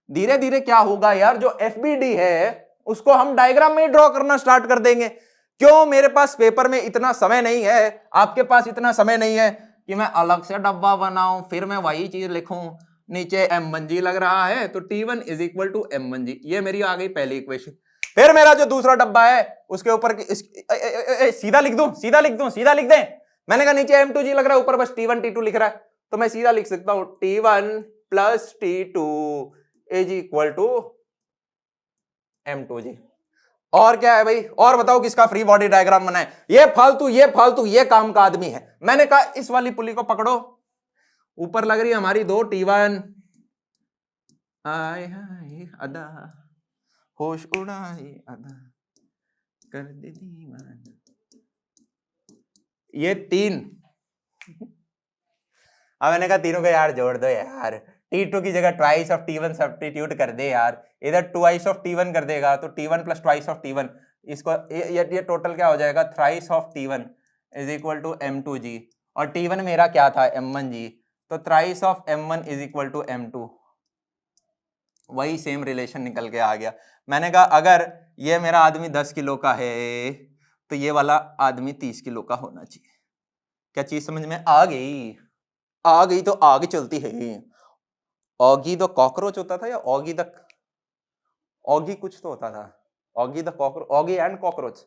A: धीरे धीरे क्या होगा यार, जो FBD है उसको हम डायग्राम में ड्रॉ करना स्टार्ट कर देंगे। क्यों? मेरे पास पेपर में इतना समय नहीं है, आपके पास इतना समय नहीं है कि मैं अलग से डब्बा बनाऊं, फिर मैं वही चीज लिखूं। नीचे M1G लग रहा है तो T1 is equal to M1G, ये मेरी आ गई पहली इक्वेशन। फिर मेरा जो दूसरा डब्बा है उसके ऊपर सीधा लिख दूं, सीधा लिख दूं, सीधा लिख दें। मैंने कहा नीचे M2G लग रहा है, ऊपर बस T1 T2 लिख रहा है, तो मैं सीधा लिख सकता हूं T1 plus T2 is equal to M2G। और क्या है भाई? और बताओ किसका फ्री बॉडी डायग्राम बनाए? ये फालतू ये काम का आदमी है। मैंने कहा इस वाली पुली को पकड़ो, ऊपर लग रही है हमारी 2 T1, आए हाय अदा होश उड़ाए अदा कर दे दीवाना, ये 3। अब मैंने कहा तीनों को यार जोड़ दो यार, T2 की जगह ट्वाइस ऑफ T1 सब्स्टिट्यूट कर दे यार, इधर ट्वाइस ऑफ T1 कर देगा तो T1 plus twice of T1, इसको ये टोटल क्या हो जाएगा, thrice of T1 is equal to M2G, और T1 मेरा क्या था, M1G, तो thrice of M1 is equal to M2। वही सेम रिलेशन निकल के आ गया। मैंने कहा अगर ये मेरा आदमी 10 किलो का है तो ये वाला आदमी 30 किलो का होना चाहिए। क्या चीज समझ में आ गई? आ गई तो आगे चलती है। ऑगी द कॉकरोच होता था या ऑगी द, ऑगी कुछ तो होता था, Oggy the cockroach, Oggy and cockroach,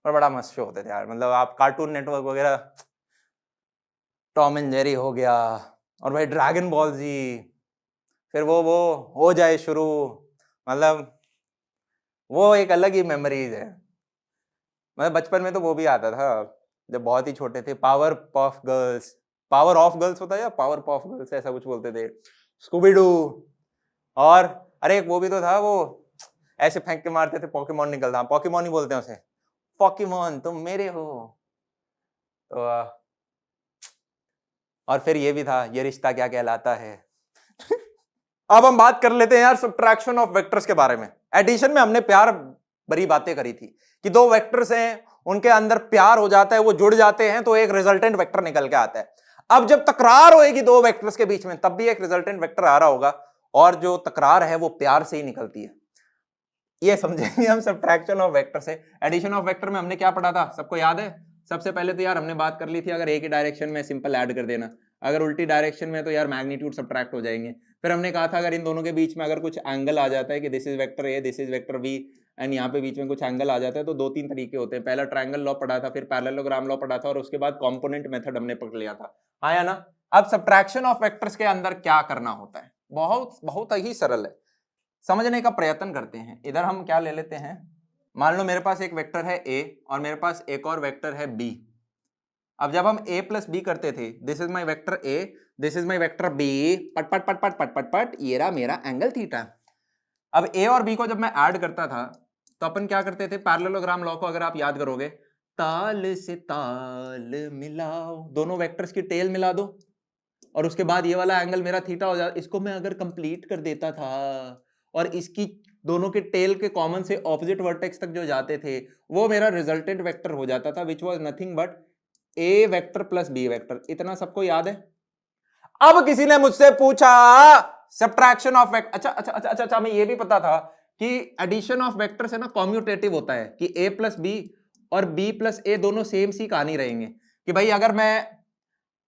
A: पर बड़ा मस्त शो होते थे यार। मतलब आप कार्टून नेटवर्क वगैरह, टॉम एंड जेरी हो गया, और भाई ड्रैगन बॉल जी, फिर वो हो जाए शुरू, मतलब वो एक अलग ही मेमोरीज है। मतलब बचपन में तो वो भी आता था जब बहुत ही छोटे थे, power of girls, power of girls होता है या पावर ऑफ गर्ल्स ऐसा कुछ बोलते थे, स्कूबी डू, और अरे एक वो भी तो था, वो ऐसे फेंक के मारते थे, पोकेमॉन निकलता, पोकेमॉन ही बोलते हैं उसे, पोकेमॉन तुम मेरे हो। तो और फिर ये भी था, ये रिश्ता क्या कहलाता है। अब हम बात कर लेते हैं यार सब्ट्रैक्शन ऑफ वेक्टर्स के बारे में। एडिशन में हमने प्यार भरी बातें करी थी कि 2 वेक्टर्स हैं, उनके अंदर प्यार हो जाता है, वो जुड़ जाते हैं तो एक रिजल्टेंट वेक्टर निकल के आता है। अब जब तकरार होएगी 2 वेक्टर्स के बीच में तब भी एक रिजल्टेंट वेक्टर आ रहा होगा, और जो तकरार है वो प्यार से ही निकलती है। ये समझेंगे हम सब्ट्रैक्शन ऑफ वेक्टर से। एडिशन ऑफ वेक्टर में हमने क्या पढ़ा था, सबको याद है? सबसे पहले तो यार हमने बात कर ली थी, अगर एक ही डायरेक्शन में सिंपल ऐड कर देना, अगर उल्टी डायरेक्शन में तो यार मैग्नीट्यूड सब्ट्रैक्ट हो जाएंगे। फिर हमने कहा था अगर इन दोनों के बीच में अगर कुछ एंगल आ जाता है कि this is vector a, this is vector b, and यहाँ पे बीच में कुछ एंगल आ जाता है, तो 2-3 तरीके होते हैं। पहला ट्रायंगल लॉ पढ़ा था, फिर पैरेललोग्राम लॉ पढ़ा था, और उसके बाद कॉम्पोनेंट मेथड हमने पढ़ लिया था, आया ना? अब सब्ट्रैक्शन ऑफ वेक्टर्स के अंदर क्या करना होता है, बहुत बहुत ही सरल है, समझने का प्रयत्न करते हैं। इधर हम क्या ले लेते हैं, मान लो मेरे पास एक वेक्टर है ए और मेरे पास एक और वेक्टर है बी। अब जब हम a प्लस बी करते थे, this is my vector a, this is my vector b, पट पट पट पट पट पट पट, ये रहा मेरा एंगल थीटा। अब a और b को जब मैं ऐड करता था तो अपन क्या करते थे, पैरेललोग्राम लॉ को अगर आप याद करोगे, ताल से ताल मिलाओ, दोनों वेक्टर्स की टेल मिला दो और उसके बाद ये वाला एंगल मेरा थीटा हो जाता। इसको मैं अगर कंप्लीट कर देता था और इसकी दोनों के टेल के कॉमन से ऑपोजिट वर्टेक्स तक जो जाते थे वो मेरा रिजल्टेंट वेक्टर हो जाता था, which was nothing but A vector plus B vector. इतना सबको याद है? अब किसी ने मुझसे पूछा सब्ट्रैक्शन ऑफ वेक्टर, अच्छा, हमें ये भी पता था कि एडिशन ऑफ वेक्टर से ना कॉम्यूटेटिव होता है कि a प्लस बी और b प्लस ए दोनों सेम सी कहानी रहेंगे, कि भाई अगर मैं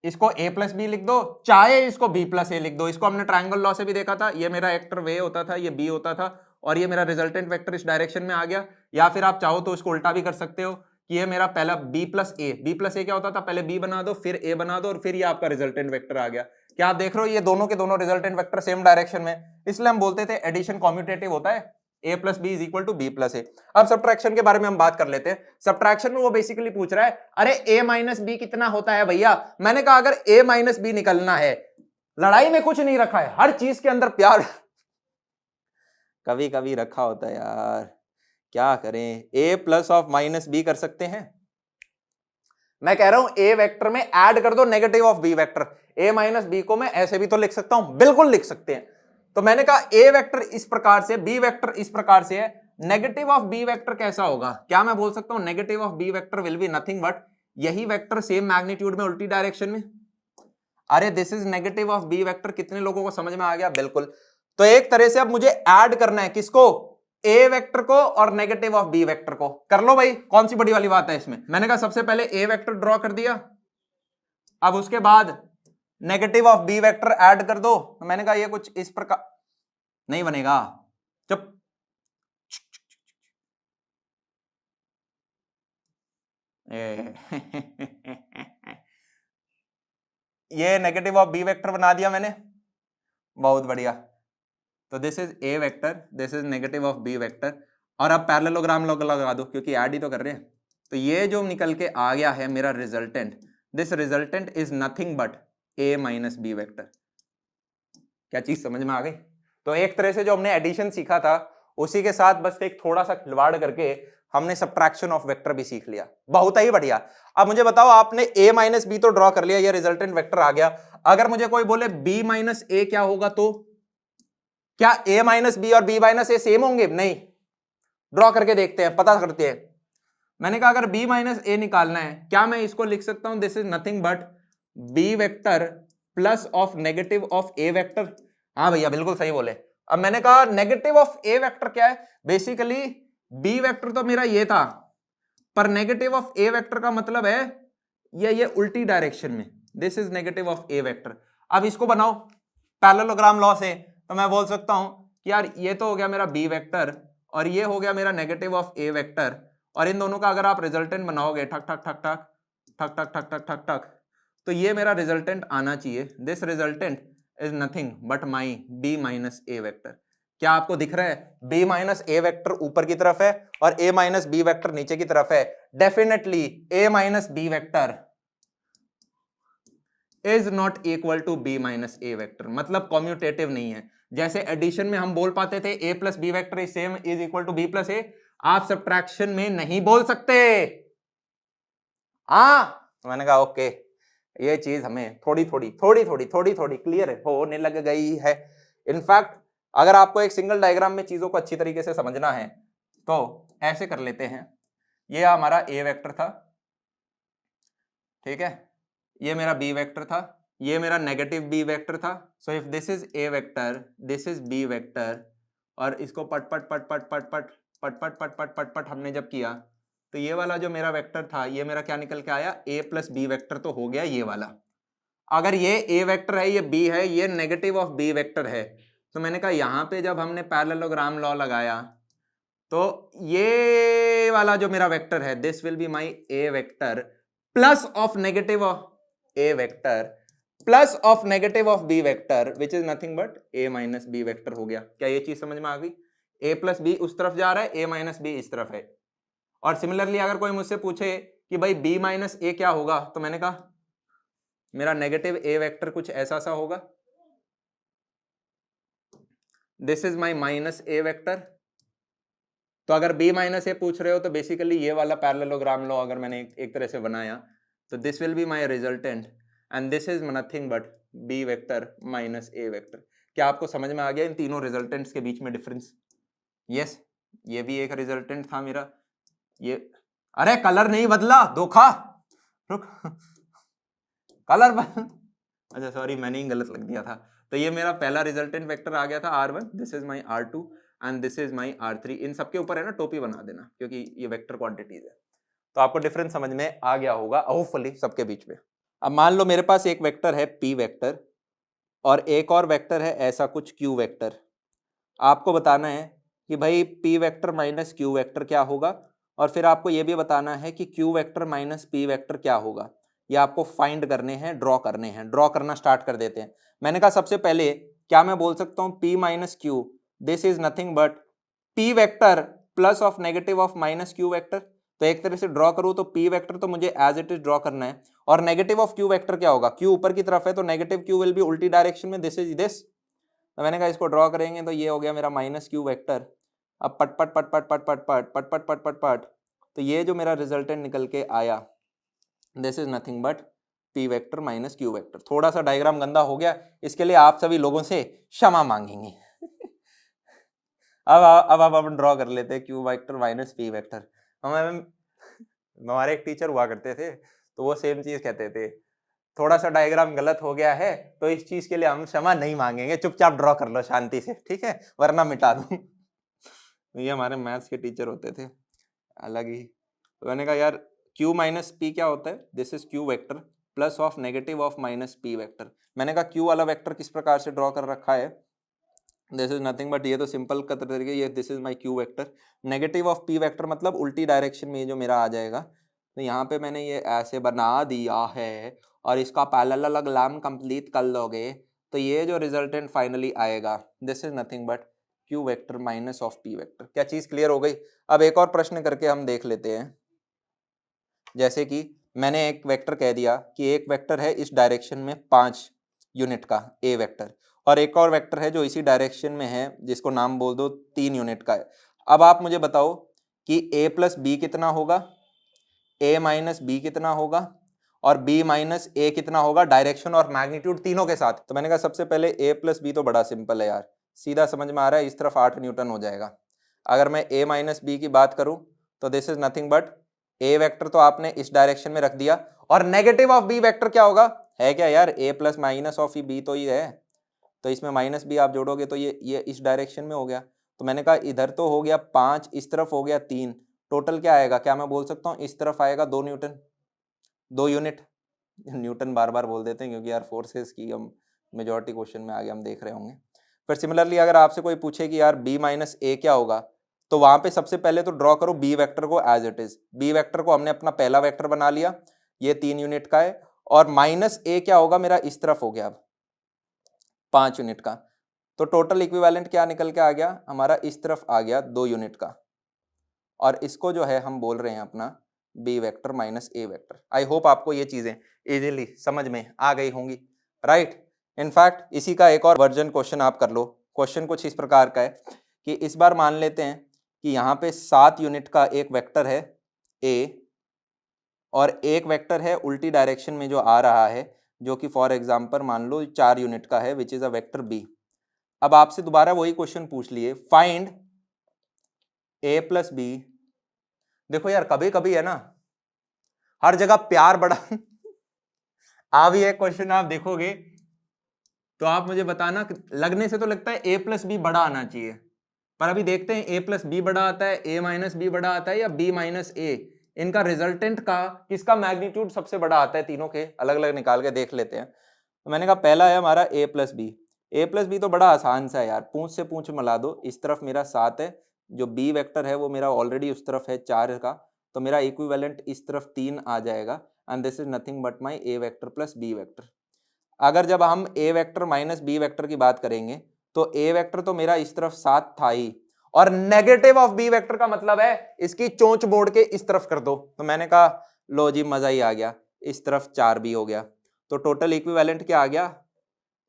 A: इसको a प्लस बी लिख दो चाहे इसको b प्लस ए लिख दो, इसको हमने ट्रायंगल लॉ से भी देखा था, ये मेरा वेक्टर वे होता था, ये b होता था और ये मेरा रिजल्टेंट वेक्टर इस डायरेक्शन में आ गया। या फिर आप चाहो तो इसको उल्टा भी कर सकते हो कि ये मेरा पहला b प्लस ए क्या होता था, पहले b बना दो फिर a बना दो और फिर ये आपका रिजल्टेंट वेक्टर आ गया। क्या आप देख रहे हो, ये दोनों के दोनों रिजल्टेंट वेक्टर सेम डायरेक्शन में, इसलिए हम बोलते थे एडिशन कॉम्यूटेटिव होता है, a plus B is equal to B plus A. अब सब्ट्रैक्शन के बारे में हम बात कर लेते हैं। सब्ट्रैक्शन में वो बेसिकली पूछ रहा है, अरे a माइनस बी कितना होता है भैया? मैंने कहा अगर a माइनस बी निकलना है, लड़ाई में कुछ नहीं रखा है, हर चीज के अंदर प्यार कभी कभी रखा होता है यार, क्या करें। a plus of minus b कर सकते हैं, मैं कह रहा हूं a वेक्टर में ऐड कर दो negative of b vector, a minus b को मैं ऐसे भी तो लिख सकता हूं, बिल्कुल लिख सकते हैं। तो मैंने कहा a वेक्टर इस प्रकार से, b वेक्टर इस प्रकार से है, नेगेटिव ऑफ b वेक्टर कैसा होगा? क्या मैं बोल सकता हूं negative of b vector will be nothing but यही वेक्टर सेम मैग्नीट्यूड में उल्टी डायरेक्शन में। अरे this is negative of b vector, कितने लोगों को समझ में आ गया? बिल्कुल। तो एक तरह से अब मुझे ऐड करना है किसको, a वेक्टर को और नेगेटिव ऑफ b वेक्टर को। कर लो भाई, कौन सी बड़ी वाली बात है इसमें। मैंने कहा सबसे पहले a वेक्टर ड्रॉ कर दिया, अब उसके बाद negative of b vector add कर दो। तो मैंने कहा ये कुछ इस प्रकार नहीं बनेगा, चुप। ये नेगेटिव ऑफ b वेक्टर बना दिया मैंने, बहुत बढ़िया। तो this is a vector, this is negative of b vector, और अब पैरेललोग्राम लगा दो क्योंकि ऐड ही तो कर रहे हैं। तो ये जो निकल के आ गया है मेरा resultant, this resultant is nothing but a minus B vector. क्या चीज समझ में आ गई? तो एक तरह से जो हमने एडिशन सीखा था उसी के साथ बस एक थोड़ा सा खिलवाड़ करके हमने सब्ट्रैक्शन ऑफ वेक्टर भी सीख लिया, बहुत ही बढ़िया। अब मुझे बताओ, आपने a माइनस बी तो ड्रॉ कर लिया, ये रिजल्टेंट वेक्टर आ गया। अगर मुझे कोई बोले b माइनस ए क्या होगा, तो क्या a माइनस बी और b माइनस ए सेम होंगे? नहीं, ड्रॉ करके देखते हैं, पता करते हैं। मैंने कहा अगर b माइनस ए निकालना है, क्या मैं इसको लिख सकता हूं this is nothing but b vector plus of negative of a vector? हाँ भैया बिल्कुल सही बोले। अब मैंने कहा नेगेटिव ऑफ a वेक्टर क्या है, बेसिकली b वेक्टर तो मेरा ये था, पर नेगेटिव ऑफ a वेक्टर का मतलब है ये उल्टी डायरेक्शन में, this is negative of a vector. अब इसको बनाओ पैरेललोग्राम लॉ से, तो मैं बोल सकता हूं कि यार ये तो हो गया मेरा b वेक्टर और ये हो गया मेरा नेगेटिव ऑफ a वेक्टर, और इन दोनों का अगर आप रिजल्टेंट बनाओगे ठक ठक ठक ठक ठक ठक ठक ठक ठक ठक, तो ये मेरा रिजल्टेंट आना चाहिए। This resultant is nothing but my b minus a vector. क्या आपको दिख रहा है? b माइनस ए वेक्टर ऊपर की तरफ है और a माइनस बी वेक्टर नीचे की तरफ है। Definitely a minus B vector is not equal to b minus a vector, मतलब कॉम्यूटेटिव नहीं है। जैसे एडिशन में हम बोल पाते थे a plus B vector is same is equal to b plus A, आप सब्ट्रैक्शन में नहीं बोल सकते। मैंने कहा ओके, ये चीज हमें थोड़ी थोड़ी क्लियर होने लग गई है। इनफैक्ट अगर आपको एक सिंगल डायग्राम में चीजों को अच्छी तरीके से समझना है तो ऐसे कर लेते हैं। ये हमारा a वेक्टर था, ठीक है, ये मेरा b वेक्टर था, ये मेरा नेगेटिव b वेक्टर था। So if this is a vector, this is b vector, और इसको पट पट पट पट पट पट पट पट पट पट पट पट हमने जब किया तो ये वाला जो मेरा वेक्टर था ये मेरा क्या निकल के आया, a प्लस बी वेक्टर तो हो गया ये वाला। अगर ये a वेक्टर है, ये b है, ये नेगेटिव ऑफ b वेक्टर है, तो मैंने कहा यहाँ पे जब हमने पैरेललोग्राम लॉ लगाया तो ये वाला जो मेरा वेक्टर है this will be my a vector plus of negative of a vector plus of negative of b vector which is nothing but a minus b vector हो गया। क्या ये चीज समझ में आ गई? a प्लस बी उस तरफ जा रहा है, a माइनस बी इस तरफ है। और सिमिलरली अगर कोई मुझसे पूछे कि भाई b माइनस ए क्या होगा, तो मैंने कहा मेरा नेगेटिव a वेक्टर कुछ ऐसा सा होगा, this is my minus a vector. तो अगर b माइनस ए पूछ रहे हो तो बेसिकली ये वाला पैरेललोग्राम लो अगर मैंने एक तरह से बनाया तो this will be my resultant and this is nothing but b vector minus a vector. क्या आपको समझ में आ गया इन तीनों रिजल्टेंट्स के बीच में डिफरेंस? यस, ये भी एक रिजल्टेंट था मेरा, ये अरे कलर नहीं बदला, धोखा, रुक कलर अच्छा सॉरी मैंने ही गलत लग दिया था। तो ये मेरा पहला रिजल्टेंट वेक्टर आ गया था r1, this is my r2 and this is my r3। इन सबके ऊपर है ना टोपी बना देना क्योंकि ये वेक्टर क्वांटिटीज है। तो आपको डिफरेंस समझ में आ गया होगा होपफुली सबके बीच में। अब मान लो मेरे पास एक वेक्टर है p वेक्टर और एक और वेक्टर है ऐसा कुछ q वेक्टर। आपको बताना है कि भाई p vector minus q vector क्या होगा और फिर आपको यह भी बताना है कि q vector minus p vector क्या होगा। ये आपको फाइंड करने हैं, ड्रॉ करने हैं। ड्रॉ करना स्टार्ट कर देते हैं। मैंने कहा सबसे पहले क्या मैं बोल सकता हूं p minus Q this is nothing but p vector plus of negative of minus q vector. तो एक तरह से ड्रॉ करूं तो p वेक्टर तो मुझे एज इट इज ड्रॉ करना है और नेगेटिव ऑफ q वेक्टर क्या होगा, q ऊपर की तरफ है तो नेगेटिव q विल बी उल्टी डायरेक्शन में, दिस इज दिस। तो मैंने कहा इसको ड्रॉ करेंगे तो ये हो गया मेरा माइनस q वेक्टर। अब पट पट पट पट पट पट पट पट पट पट पट पट तो ये जो मेरा रिजल्टेंट निकल के आया this is nothing but p vector minus q vector. थोड़ा सा डायग्राम गंदा हो गया, इसके लिए आप सभी लोगों से क्षमा मांगेंगे। अब अपन ड्रॉ कर लेते हैं q vector minus p vector. हमारे एक टीचर हुआ करते थे तो वो सेम चीज कहते थे, थोड़ा सा डायग्राम गलत हो गया है तो इस चीज के लिए हम क्षमा नहीं मांगेंगे, चुपचाप ड्रॉ कर लो शांति से, ठीक है, वरना मिटा दूं। ये हमारे मैथ्स के टीचर होते थे अलग ही। तो मैंने कहा यार q माइनस पी क्या होता है, this is q vector plus of negative of minus p vector. मैंने कहा q वाला वेक्टर किस प्रकार से ड्रॉ कर रखा है, दिस इज नथिंग बट ये तो सिंपल का तरीके, ये this is my q vector. Negative of p vector मतलब उल्टी डायरेक्शन में ये जो मेरा आ जाएगा। तो यहाँ पे मैंने ये ऐसे बना दिया है और इसका पैरेललोग्राम कंप्लीट कर लोगे तो ये जो रिजल्टेंट फाइनली आएगा this is nothing but q vector minus of p vector. क्या चीज क्लियर हो गई? अब एक और प्रश्न करके हम देख लेते हैं। जैसे कि मैंने एक वेक्टर कह दिया कि एक वेक्टर है इस डायरेक्शन में 5 यूनिट का a वेक्टर और एक और वेक्टर है जो इसी डायरेक्शन में है जिसको नाम बोल दो 3 यूनिट का है। अब आप मुझे बताओ कि a प्लस बी कितना होगा, a माइनस बी कितना होगा और b माइनस ए कितना होगा, डायरेक्शन और मैग्नीट्यूड तीनों के साथ। तो मैंने कहा सबसे पहले a प्लस बी तो बड़ा सिंपल है यार, सीधा समझ में आ रहा है, इस तरफ 8 न्यूटन हो जाएगा। अगर मैं a माइनस बी की बात करूं तो this is nothing but a vector तो आपने इस डायरेक्शन में रख दिया और नेगेटिव ऑफ b वेक्टर क्या होगा, है क्या यार, a plus minus of b तो ये है, तो इसमें माइनस b आप जोड़ोगे तो ये इस डायरेक्शन में हो गया। तो मैंने कहा इधर तो हो गया 5, इस तरफ हो गया 3, टोटल क्या आएगा, क्या मैं बोल सकता हूँ इस तरफ आएगा 2 न्यूटन, 2 यूनिट। न्यूटन बार बार बोल देते हैं क्योंकि यार फोर्सेस की हम मेजॉरिटी क्वेश्चन में आगे हम देख रहे होंगे। फिर सिमिलरली अगर आपसे कोई पूछे कि यार b माइनस ए क्या होगा तो वहां पे सबसे पहले तो ड्रॉ करो b वेक्टर को as it is. b vector को हमने अपना पहला वेक्टर बना लिया, ये 3 यूनिट का है और माइनस a क्या होगा मेरा इस तरफ हो गया अब 5 यूनिट का। तो टोटल इक्विवेलेंट क्या निकल के आ गया हमारा, इस तरफ आ गया 2 यूनिट का और इसको जो है हम बोल रहे हैं अपना b vector minus a vector. I hope आपको ये चीजें इजीली समझ में आ गई होंगी, राइट। इनफैक्ट इसी का एक और वर्जन क्वेश्चन आप कर लो। क्वेश्चन कुछ इस प्रकार का है कि इस बार मान लेते हैं कि यहाँ पे 7 यूनिट का एक वेक्टर है a और एक वेक्टर है उल्टी डायरेक्शन में जो आ रहा है जो कि फॉर एग्जांपल मान लो 4 यूनिट का है which is a vector b। अब आपसे दोबारा वही क्वेश्चन पूछ लिए, फाइंड a प्लस बी। देखो यार कभी कभी है ना हर जगह प्यार बड़ा आ भी एक क्वेश्चन आप देखोगे तो आप मुझे बताना, लगने से तो लगता है a प्लस बी बड़ा आना चाहिए, पर अभी देखते हैं a प्लस बी बड़ा आता है, a माइनस बी बड़ा आता है या b माइनस ए। इनका रिजल्टेंट का किसका मैग्नीट्यूड सबसे बड़ा आता है, तीनों के अलग अलग निकाल के देख लेते हैं। तो मैंने कहा पहला है हमारा a plus b. a plus b तो बड़ा आसान सा है यार, पूंछ से पूंछ मिला दो, इस तरफ मेरा 7 है, जो b वेक्टर है वो मेरा ऑलरेडी उस तरफ है 4 का, तो मेरा इक्विवेलेंट इस तरफ 3 आ जाएगा and this is nothing but my a vector plus b vector. अगर जब हम a vector minus b vector की बात करेंगे तो a वेक्टर तो मेरा इस तरफ 7 था ही और नेगेटिव ऑफ b वेक्टर का मतलब है इसकी चोंच बोर्ड के इस तरफ कर दो। तो मैंने कहा लो जी मजा ही आ गया, इस तरफ 4b हो गया, तो टोटल इक्विवेलेंट क्या आ गया,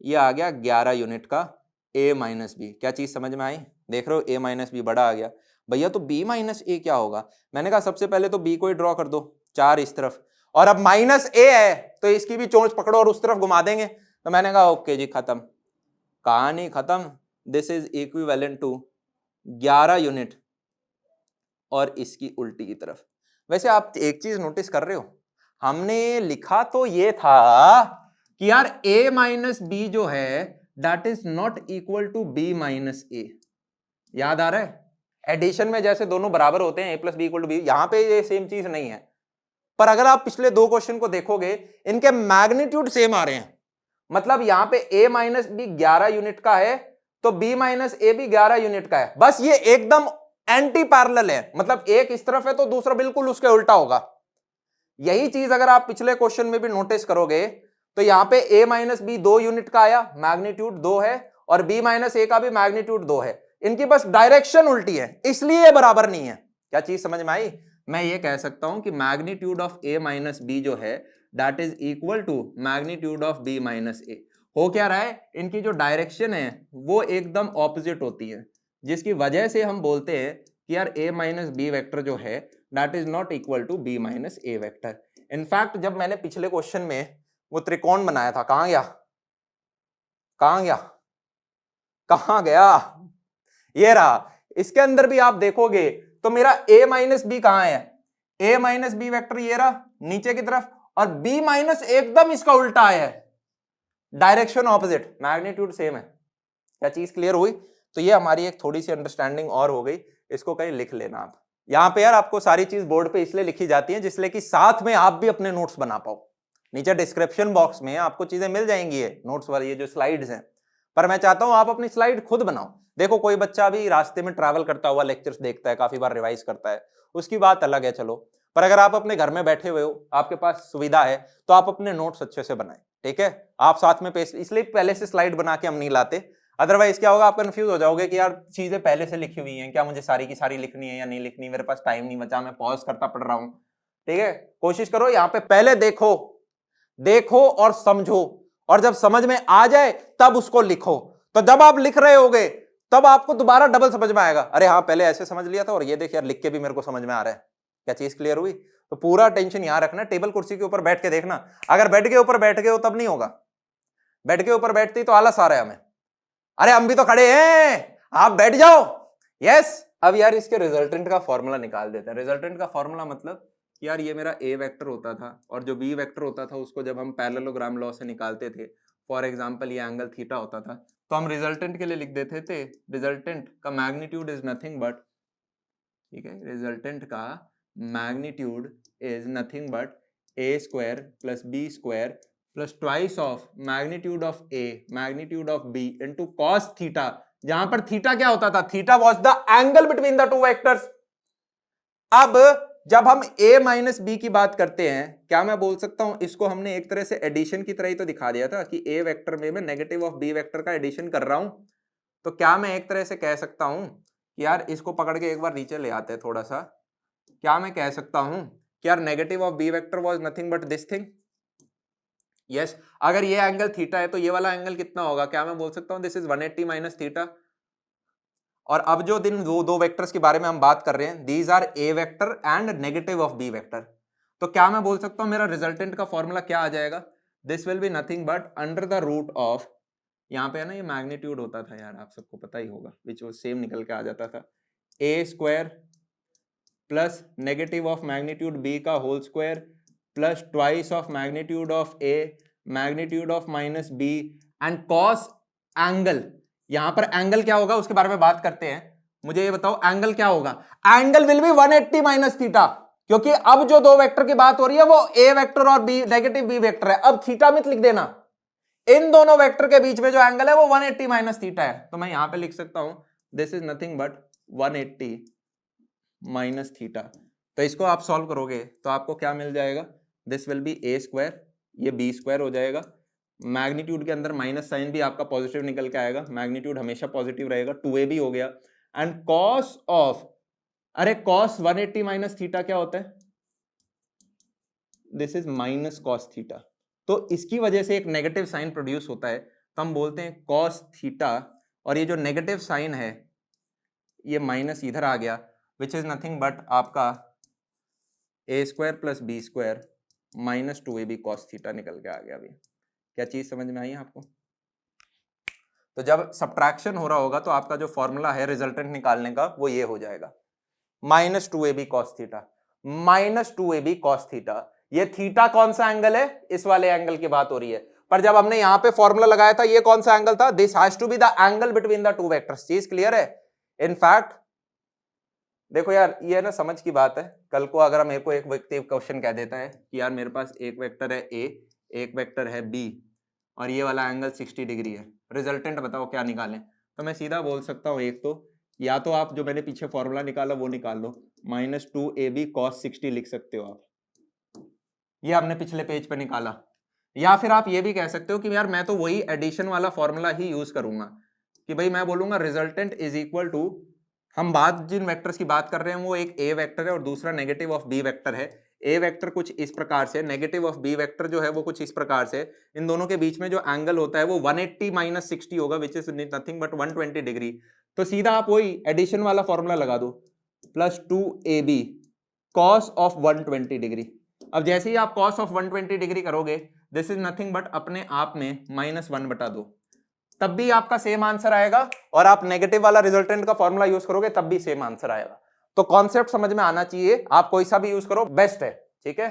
A: ये आ गया 11 यूनिट का a माइनस बी। क्या चीज समझ में आई? देख रहे हो a माइनस बी बड़ा आ गया भैया, तो b माइनस ए क्या होगा? मैंने कहा सबसे पहले तो b को ही ड्रॉ कर दो, 4 इस तरफ, और अब माइनस a है तो इसकी भी चोंच पकड़ो और उस तरफ घुमा देंगे। तो मैंने कहा ओके जी खत्म, कहानी खत्म। This is equivalent to 11 unit और इसकी उल्टी की तरफ। वैसे आप एक चीज नोटिस कर रहे हो, हमने लिखा तो ये था कि यार a माइनस बी जो है that is not equal to b minus A. याद आ रहा है? एडिशन में जैसे दोनों बराबर होते हैं a plus b equal to b, यहां पे ये सेम चीज नहीं है। पर अगर आप पिछले दो क्वेश्चन को देखोगे इनके मैग्नीट्यूड सेम आ रहे हैं, मतलब यहां पे a माइनस बी 11 यूनिट का है तो b माइनस ए भी 11 यूनिट का है, बस ये एकदम एंटी पैरेलल है, मतलब एक इस तरफ है तो दूसरा बिल्कुल उसके उल्टा होगा। यही चीज अगर आप पिछले क्वेश्चन में भी नोटिस करोगे तो यहां पे a माइनस बी 2 यूनिट का आया, मैग्नीट्यूड 2 है, और b माइनस ए का भी मैग्नीट्यूड 2 है, इनकी बस डायरेक्शन उल्टी है इसलिए बराबर नहीं है। क्या चीज समझ में आई? मैं ये कह सकता हूं कि magnitude of a minus B जो है that is equal to magnitude of b minus A. हो क्या रहा है, इनकी जो डायरेक्शन है वो एकदम ऑपोजिट होती है, जिसकी वजह से हम बोलते हैं कि यार a माइनस बी वेक्टर जो है that is not equal to b minus a vector. In fact जब मैंने पिछले क्वेश्चन में वो त्रिकोण बनाया था, कहां गया, कहां गया, कहां गया, ये रहा, इसके अंदर भी आप देखोगे तो मेरा a माइनस बी कहां है, a माइनस बी वेक्टर ये रहा नीचे की तरफ, और b माइनस एकदम इसका उल्टा आया है, डायरेक्शन ऑपोजिट, मैग्नीट्यूड सेम है। क्या चीज क्लियर हुई? तो ये हमारी एक थोड़ी सी अंडरस्टैंडिंग और हो गई, इसको कहीं लिख लेना आप। यहां पे यार आपको सारी चीज बोर्ड पे इसलिए लिखी जाती है जिसलिए कि साथ में आप भी अपने नोट्स बना पाओ। नीचे डिस्क्रिप्शन बॉक्स में आपको चीजें मिल जाएंगी है नोट्स वाली, ये जो स्लाइड्स हैं, पर मैं चाहता हूं आप अपनी स्लाइड खुद बनाओ। देखो कोई बच्चा भी रास्ते में ट्रैवल करता हुआ लेक्चर्स देखता है, काफी बार रिवाइज करता है, उसकी बात अलग है चलो, पर अगर आप अपने घर में बैठे हुए हो, आपके पास सुविधा है, तो आप अपने नोट्स अच्छे से बनाएं, ठीक है? आप साथ में पेस्ट, इसलिए पहले से स्लाइड बना के हम नहीं लाते, अदरवाइज क्या होगा, आप कंफ्यूज हो जाओगे कि यार चीजें पहले से लिखी हुई हैं, क्या मुझे सारी की सारी लिखनी है या नहीं लिखनी, मेरे पास टाइम नहीं बचा, मैं पॉज करता पढ़ रहा हूं। ठीक है, कोशिश करो यहाँ पे पहले देखो, देखो और समझो, और जब समझ में आ जाए तब उसको लिखो। तो जब आप लिख रहे होगे तब आपको दोबारा डबल समझ में आएगा, अरे हाँ पहले ऐसे समझ लिया था और ये देख यार लिख के भी मेरे को समझ में आ रहा है। क्या चीज क्लियर हुई? तो पूरा टेंशन यहां रखना, टेबल कुर्सी के ऊपर बैठ के देखना, अगर बेड के ऊपर बैठ गए हो तब नहीं होगा, बेड के ऊपर बैठते ही तो आलस आ रहा है हमें, अरे हम भी तो खड़े हैं, आप बैठ जाओ। यस, अब यार इसके रिजल्टेंट का फॉर्मूला निकाल देते हैं। रिजल्टेंट का फॉर्मूला मतलब यार ये मेरा a वेक्टर होता था और जो b वेक्टर होता था उसको जब हम पैरेललोग्राम लॉ से निकालते थे, फॉर एग्जांपल ये एंगल थीटा होता था, तो हम रिजल्टेंट के लिए लिख देते थे रिजल्टेंट का मैग्नीट्यूड इज नथिंग बट, ठीक है, रिजल्टेंट का magnitude is nothing but a square plus b square plus twice of magnitude of a magnitude of b into cos theta, जहां पर थीटा क्या होता था, theta was the angle between the two vectors. अब जब हम a minus B की बात करते हैं, क्या मैं बोल सकता हूं इसको हमने एक तरह से एडिशन की तरह ही तो दिखा दिया था कि a वेक्टर में मैं नेगेटिव ऑफ b वेक्टर का एडिशन कर रहा हूं, तो क्या मैं एक तरह से कह सकता हूं कि यार इसको पकड़ के एक बार नीचे ले आते हैं थोड़ा सा, क्या मैं कह सकता हूं कि यार negative of b vector was nothing but this thing. Yes, अगर ये एंगल थीटा है तो ये वाला एंगल कितना होगा, क्या मैं बोल सकता हूं दिस इज 180 माइनस थीटा। और अब जो दिन दो वेक्टर्स के बारे में हम बात कर रहे हैं, these are a vector and negative of b vector, तो क्या मैं बोल सकता हूं मेरा रिजल्टेंट का फॉर्मूला क्या आ जाएगा, this will be nothing but under the root of, यहाँ पे है ना ये मैग्नीट्यूड होता था यार, आप सबको पता ही होगा, विच वो सेम निकल के आ जाता था, a square plus negative of magnitude b का whole square plus twice of magnitude of a magnitude of minus b and cos angle. यहां पर एंगल क्या होगा उसके बारे में बात करते हैं, मुझे ये बताओ एंगल क्या होगा, angle will be 180 minus theta, क्योंकि अब जो दो वेक्टर की बात हो रही है वो a वेक्टर और b नेगेटिव b वेक्टर है। अब थीटा मत लिख देना, इन दोनों वेक्टर के बीच में जो एंगल है वो 180 माइनस थीटा है, तो मैं यहां पे लिख सकता हूं this is nothing but 180 minus theta. तो इसको आप सॉल्व करोगे तो आपको क्या मिल जाएगा, this will B a square, ये b स्क्वायर हो जाएगा, मैग्नीट्यूड के अंदर माइनस साइन भी आपका पॉजिटिव निकल के आएगा, मैग्नीट्यूड हमेशा पॉजिटिव रहेगा, 2ab हो गया, एंड कॉस ऑफ, अरे कॉस 180 माइनस थीटा क्या होता है, this is minus cos theta. तो इसकी वजह से एक नेगेटिव साइन प्रोड्यूस होता है, तो हम बोलते हैं कॉस थीटा, और ये जो नेगेटिव साइन है ये माइनस इधर आ गया, विच इज नथिंग बट आपका A square plus B square minus 2ab cos theta निकल के आ गया। अभी क्या चीज समझ में आई आपको? तो जब सब्ट्रैक्शन हो रहा होगा तो आपका जो फॉर्मूला है रिजल्टेंट निकालने का वो ये हो जाएगा, minus 2ab cos theta, minus 2ab cos theta. ये थीटा कौन सा एंगल है? इस वाले एंगल की बात हो रही है, पर जब हमने यहां पे फॉर्मूला लगाया था ये कौन सा एंगल था? This has to be the angle between the two vectors. चीज क्लियर है? इनफैक्ट देखो यार, ये ना समझ की बात है, कल को अगर मेरे को एक व्यक्ति क्वेश्चन कह देता है कि यार मेरे पास एक वेक्टर है ए, एक वेक्टर है बी, और ये वाला एंगल 60 डिग्री है, रिजल्टेंट बताओ क्या निकालें? तो मैं सीधा बोल सकता हूँ, एक तो या तो आप जो मैंने पीछे फॉर्मूला निकाला वो निकाल लो, माइनस 2ab cos 60 लिख सकते हो आप, ये आपने पिछले पेज पे निकाला। या फिर आप ये भी कह सकते हो कि यार मैं तो वही एडिशन वाला फॉर्मूला ही यूज करूंगा, कि भाई मैं बोलूंगा रिजल्टेंट इज इक्वल टू, हम बात जिन वेक्टर्स की बात कर रहे हैं वो एक ए वेक्टर है और दूसरा नेगेटिव ऑफ बी वेक्टर है। ए वेक्टर कुछ इस प्रकार से, नेगेटिव ऑफ बी वेक्टर जो है वो कुछ इस प्रकार से, इन दोनों के बीच में जो एंगल होता है वो 180 माइनस 60 होगा, विच इज नथिंग बट 120 डिग्री। तो सीधा आप वही एडिशन वाला फॉर्मूला लगा दो, plus 2ab cos of 120 degree. अब जैसे ही आप cos ऑफ 120 डिग्री करोगे, दिस इज नथिंग बट अपने आप में -1/2, तब भी आपका सेम आंसर आएगा, और आप नेगेटिव वाला रिजल्टेंट का फॉर्मूला यूज करोगे तब भी सेम आंसर आएगा। तो कॉन्सेप्ट समझ में आना चाहिए, आप कोई सा भी यूज करो बेस्ट है, ठीक है?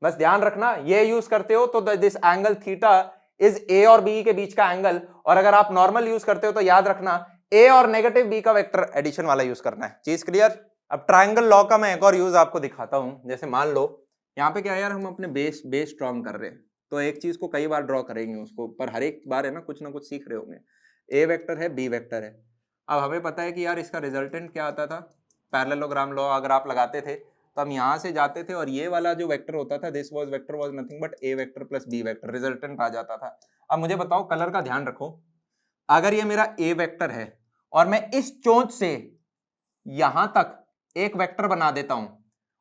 A: बस ध्यान रखना, ये यूज करते हो तो this angle theta is a और बी के बीच का एंगल, और अगर आप नॉर्मल यूज करते हो तो याद रखना ए और नेगेटिव बी का वेक्टर एडिशन वाला यूज करना है। चीज क्लियर? अब ट्राइंगल लॉ का मैं एक और यूज आपको दिखाता हूं। जैसे मान लो यहाँ पे क्या है यार, हम अपने बेस स्ट्रॉन्ग कर रहे हैं, तो एक चीज को कई बार ड्रॉ करेंगे उसको, पर हर एक बार है ना कुछ सीख रहे होंगे। ए वेक्टर है, बी वेक्टर है, अब हमें पता है कि यार इसका रिजल्टेंट क्या आता था, पैरेललोग्राम लॉ अगर आप लगाते थे तो हम यहाँ से जाते थे और ये वाला जो वेक्टर होता था, this was vector was nothing but A vector plus B vector, resultant आ जाता था। अब मुझे बताओ, कलर का ध्यान रखो, अगर ये मेरा ए वेक्टर है और मैं इस चोंच से यहां तक एक वेक्टर बना देता हूं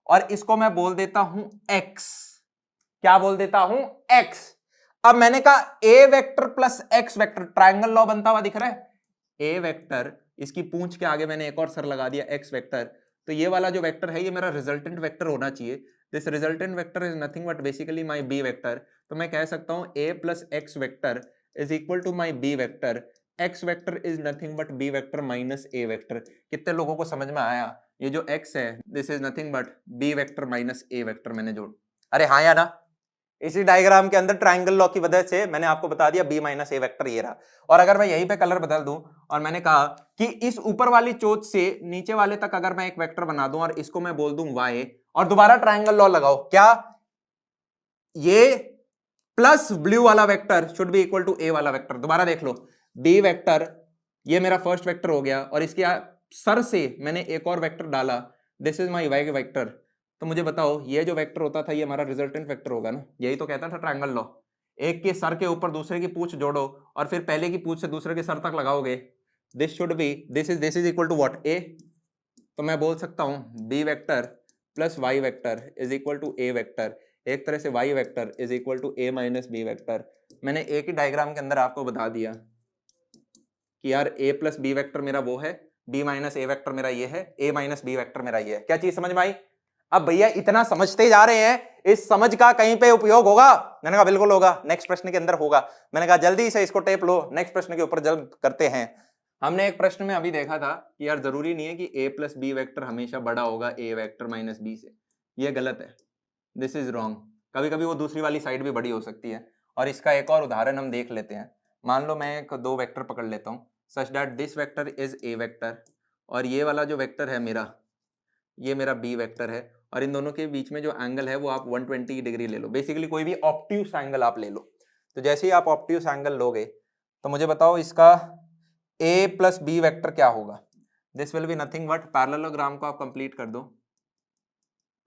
A: और इसको मैं बोल देता हूं x, क्या बोल देता हूं? x। अब मैंने कहा A vector plus x vector, triangle law बनता हुआ दिख रहा है, ए वेक्टर, इसकी पूंछ के आगे मैंने एक और सर लगा दिया x वेक्टर, तो ये वाला जो वेक्टर है ये मेरा रिजल्टेंट वेक्टर होना चाहिए। This resultant vector is nothing but basically my b vector. तो मैं कह सकता हूं a plus x vector is equal to my b vector, x vector is nothing but b vector minus a vector. कितने लोगों को समझ में आया? ये जो x है this is nothing but b vector minus a vector मैंने जोड़, अरे हाँ या ना? इसी डायग्राम के अंदर ट्राइंगल लॉ की वजह से मैंने आपको बता दिया b माइनस ए वेक्टर ये रहा। और अगर मैं यहीं पे कलर बदल दूं और मैंने कहा कि इस ऊपर वाली चोट से नीचे वाले तक अगर मैं एक वेक्टर बना दूं और इसको मैं बोल दूं y, और दोबारा ट्राइंगल लॉ लगाओ, क्या ये प्लस ब्लू वाला vector should be equal to A वाला वेक्टर? दोबारा देख लो, b वेक्टर ये मेरा फर्स्ट वेक्टर हो गया और इसके सर से मैंने एक और वेक्टर डाला, this is my y vector. तो मुझे बताओ ये जो वेक्टर होता था ये हमारा रिजल्टेंट वेक्टर होगा ना? यही तो कहता था ट्रायंगल लॉ, एक के सर के ऊपर दूसरे की पूंछ जोड़ो और फिर पहले की पूंछ से दूसरे के सर तक लगाओगे, this should be, this is equal to what? A. तो मैं बोल सकता हूं B vector plus Y vector is equal to A vector, एक तरह से Y vector is equal to A minus B vector. मैंने एक ही डायग्राम के अंदर आपको बता दिया कि यार ए प्लस बी वेक्टर मेरा वो है, बी माइनस ए वेक्टर मेरा ये है, ए माइनस बी वेक्टर मेरा ये है। क्या चीज समझ में आई? अब भैया इतना समझते जा रहे हैं, इस समझ का कहीं पे उपयोग होगा? मैंने कहा बिल्कुल होगा, नेक्स्ट प्रश्न के अंदर होगा। मैंने कहा जल्दी से इसको टेप लो, नेक्स्ट प्रश्न के ऊपर जल्द करते हैं। हमने एक प्रश्न में अभी देखा था कि यार जरूरी नहीं है कि ए प्लस बी वेक्टर हमेशा बड़ा होगा ए वेक्टर माइनस बी से, ये गलत है, दिस इज रॉन्ग। कभी कभी वो दूसरी वाली साइड भी बड़ी हो सकती है। और इसका एक और उदाहरण हम देख लेते हैं। मान लो मैं एक दो वेक्टर पकड़ लेता हूँ, such that this vector is a vector और ये वाला जो वेक्टर है मेरा, ये मेरा बी वेक्टर है, और इन दोनों के बीच में जो एंगल है वो आप 120 डिग्री ले लो, बेसिकली कोई भी ऑब्ट्यूस एंगल आप ले लो। तो जैसे ही आप ऑब्ट्यूस एंगल लोगे तो मुझे बताओ इसका ए प्लस बी वेक्टर क्या होगा? This will be nothing but, parallelogram को आप कंप्लीट कर दो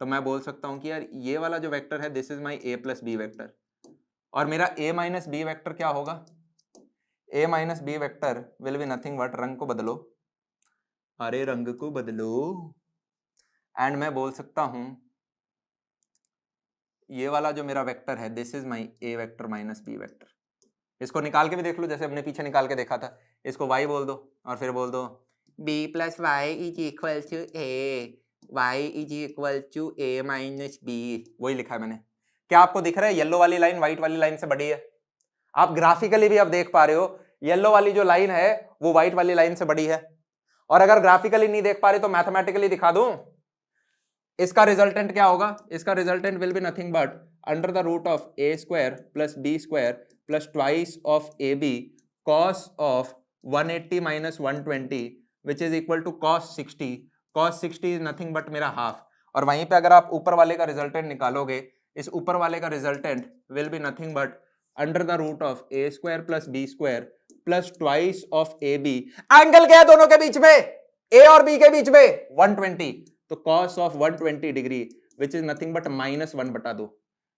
A: तो मैं बोल सकता हूं कि यार ये वाला जो वेक्टर है this is my A plus B vector, और मेरा ए माइनस बी वेक्टर क्या होगा? A minus B vector will be nothing but, रंग को बदलो, अरे रंग को बदलो, एंड मैं बोल सकता हूं ये वाला जो मेरा वेक्टर है this is my a vector minus B vector, इसको निकाल के भी देख लो जैसे हमने पीछे निकाल के देखा था। इसको y बोल दो और फिर बोल दो b plus y is equal to a, y is equal to A minus b, वही लिखा है मैंने। क्या आपको दिख रहा है येलो वाली लाइन व्हाइट वाली लाइन से बड़ी है? आप ग्राफिकली भी अब देख पा रहे हो येलो वाली जो लाइन है वो व्हाइट वाली लाइन से बड़ी है। और अगर ग्राफिकली नहीं देख पा रहे तो मैथमेटिकली दिखा दूं। इसका रिजल्टेंट क्या होगा? इसका resultant will be nothing but under the root of a square plus B square plus twice of a b cos of 180 minus 120 which is equal to cos 60। Cos 60 is nothing but मेरा half. और वहीं पे अगर आप ऊपर वाले का resultant निकालोगे, इस ऊपर वाले का resultant will be nothing but under the root of a square plus B square plus twice of a b. Angle क्या है दोनों के बीच में? ए और बी के बीच में 120। तो cos of 120 degree which is nothing but -1/2।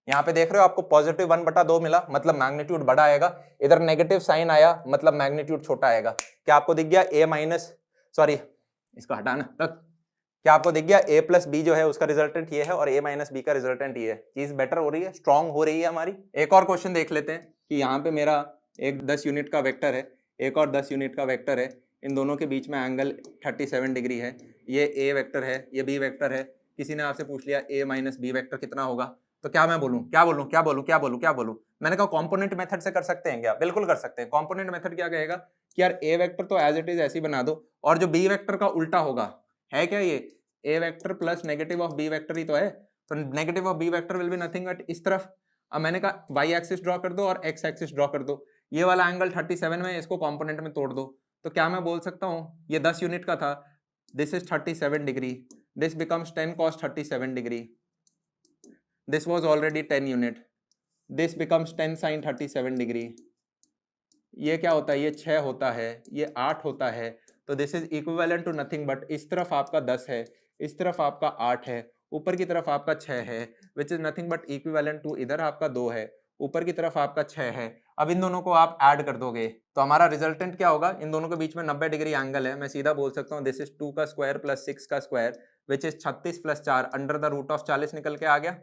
A: यहाँ पे देख रहे हो आपको पॉजिटिव 1/2 मिला, मतलब मैग्नीट्यूड बड़ा आएगा। इधर नेगेटिव साइन आया मतलब मैग्नीट्यूड छोटा आएगा। क्या आपको दिख गया a माइनस, सॉरी इसको हटाना तक, क्या आपको दिख गया a प्लस बी जो है उसका रिजल्टेंट ये है और a माइनस बी का रिजल्टेंट ये है। चीज बेटर हो रही है, स्ट्रांग हो रही है हमारी। एक और क्वेश्चन देख लेते हैं कि यहाँ पे मेरा एक 10 यूनिट का वेक्टर है, एक और 10 यूनिट का वेक्टर है, इन दोनों के बीच में एंगल 37 डिग्री है। ये ए वेक्टर है, ये बी वेक्टर है। किसी ने आपसे पूछ लिया ए माइनस बी वेक्टर कितना होगा, तो क्या मैं बोलूं, क्या बोलूं, क्या बोलूं, क्या बोलूं, क्या बोलूं? मैंने कहा कॉम्पोनेंट मेथड से कर सकते हैं क्या? बिल्कुल कर सकते हैं। कॉम्पोनेंट मेथड क्या कहेगा कि यार ए वेक्टर तो एज इट इज ऐसे ही बना दो, और जो बी वेक्टर का उल्टा होगा है क्या, ये A vector plus negative of B vector ही तो है। तो negative of B vector will be nothing but इस तरफ। अब मैंने कहा वाई एक्सिस ड्रॉ कर दो और एक्स एक्सिस ड्रॉ कर दो। ये वाला एंगल 37 में, इसको कॉम्पोनेंट में तोड़ दो। तो क्या मैं बोल सकता हूँ ये 10 यूनिट का था, this is 37 degree, this becomes 10 cos 37 degree, this was already 10 unit, this becomes 10 sin 37 degree. ये क्या होता है? ये 6 होता है, ये 8 होता है। तो this is equivalent to nothing but इस तरफ आपका 10 है, इस तरफ आपका 8 है, ऊपर की तरफ आपका 6 है, which is nothing but equivalent to इधर आपका 2 है, ऊपर की तरफ आपका 6 है। अब इन दोनों को आप ऐड कर दोगे तो हमारा रिजल्टेंट क्या होगा? इन दोनों के बीच में 90 डिग्री एंगल है। मैं सीधा बोल सकता हूँ दिस इज 2 का स्क्वायर प्लस 6 का square which is 36 plus 4 under the root of 40 निकल के आ गया,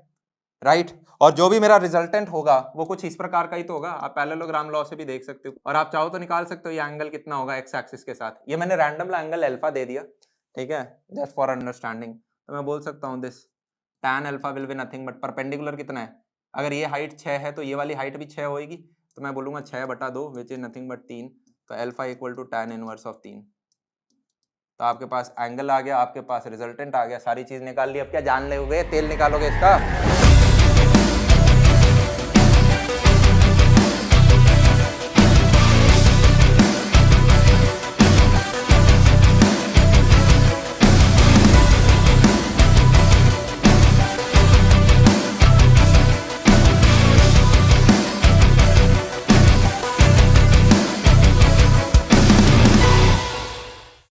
A: राइट। और जो भी मेरा रिजल्टेंट होगा वो कुछ इस प्रकार का ही तो होगा। आप पैरेललोग्राम लॉ से भी देख सकते हो, और आप चाहो तो निकाल सकते हो ये एंगल कितना होगा एक्स एक्सिस के साथ। ये मैंने रैंडम एंगल अल्फा दे दिया, ठीक है, जस्ट फॉर अंडरस्टैंडिंग। तो मैं बोल सकता हूँ this tan alpha will be nothing but perpendicular कितना है, अगर ये हाइट 6 है तो ये वाली हाइट भी 6 होगी, तो मैं बोलूंगा 6/2 विच इज नथिंग बट 3। तो alpha equal to tan inverse of 3। तो आपके पास एंगल आ गया, आपके पास रिजल्टेंट आ गया, सारी चीज निकाल ली। अब क्या जान लोगे, तेल निकालोगे इसका।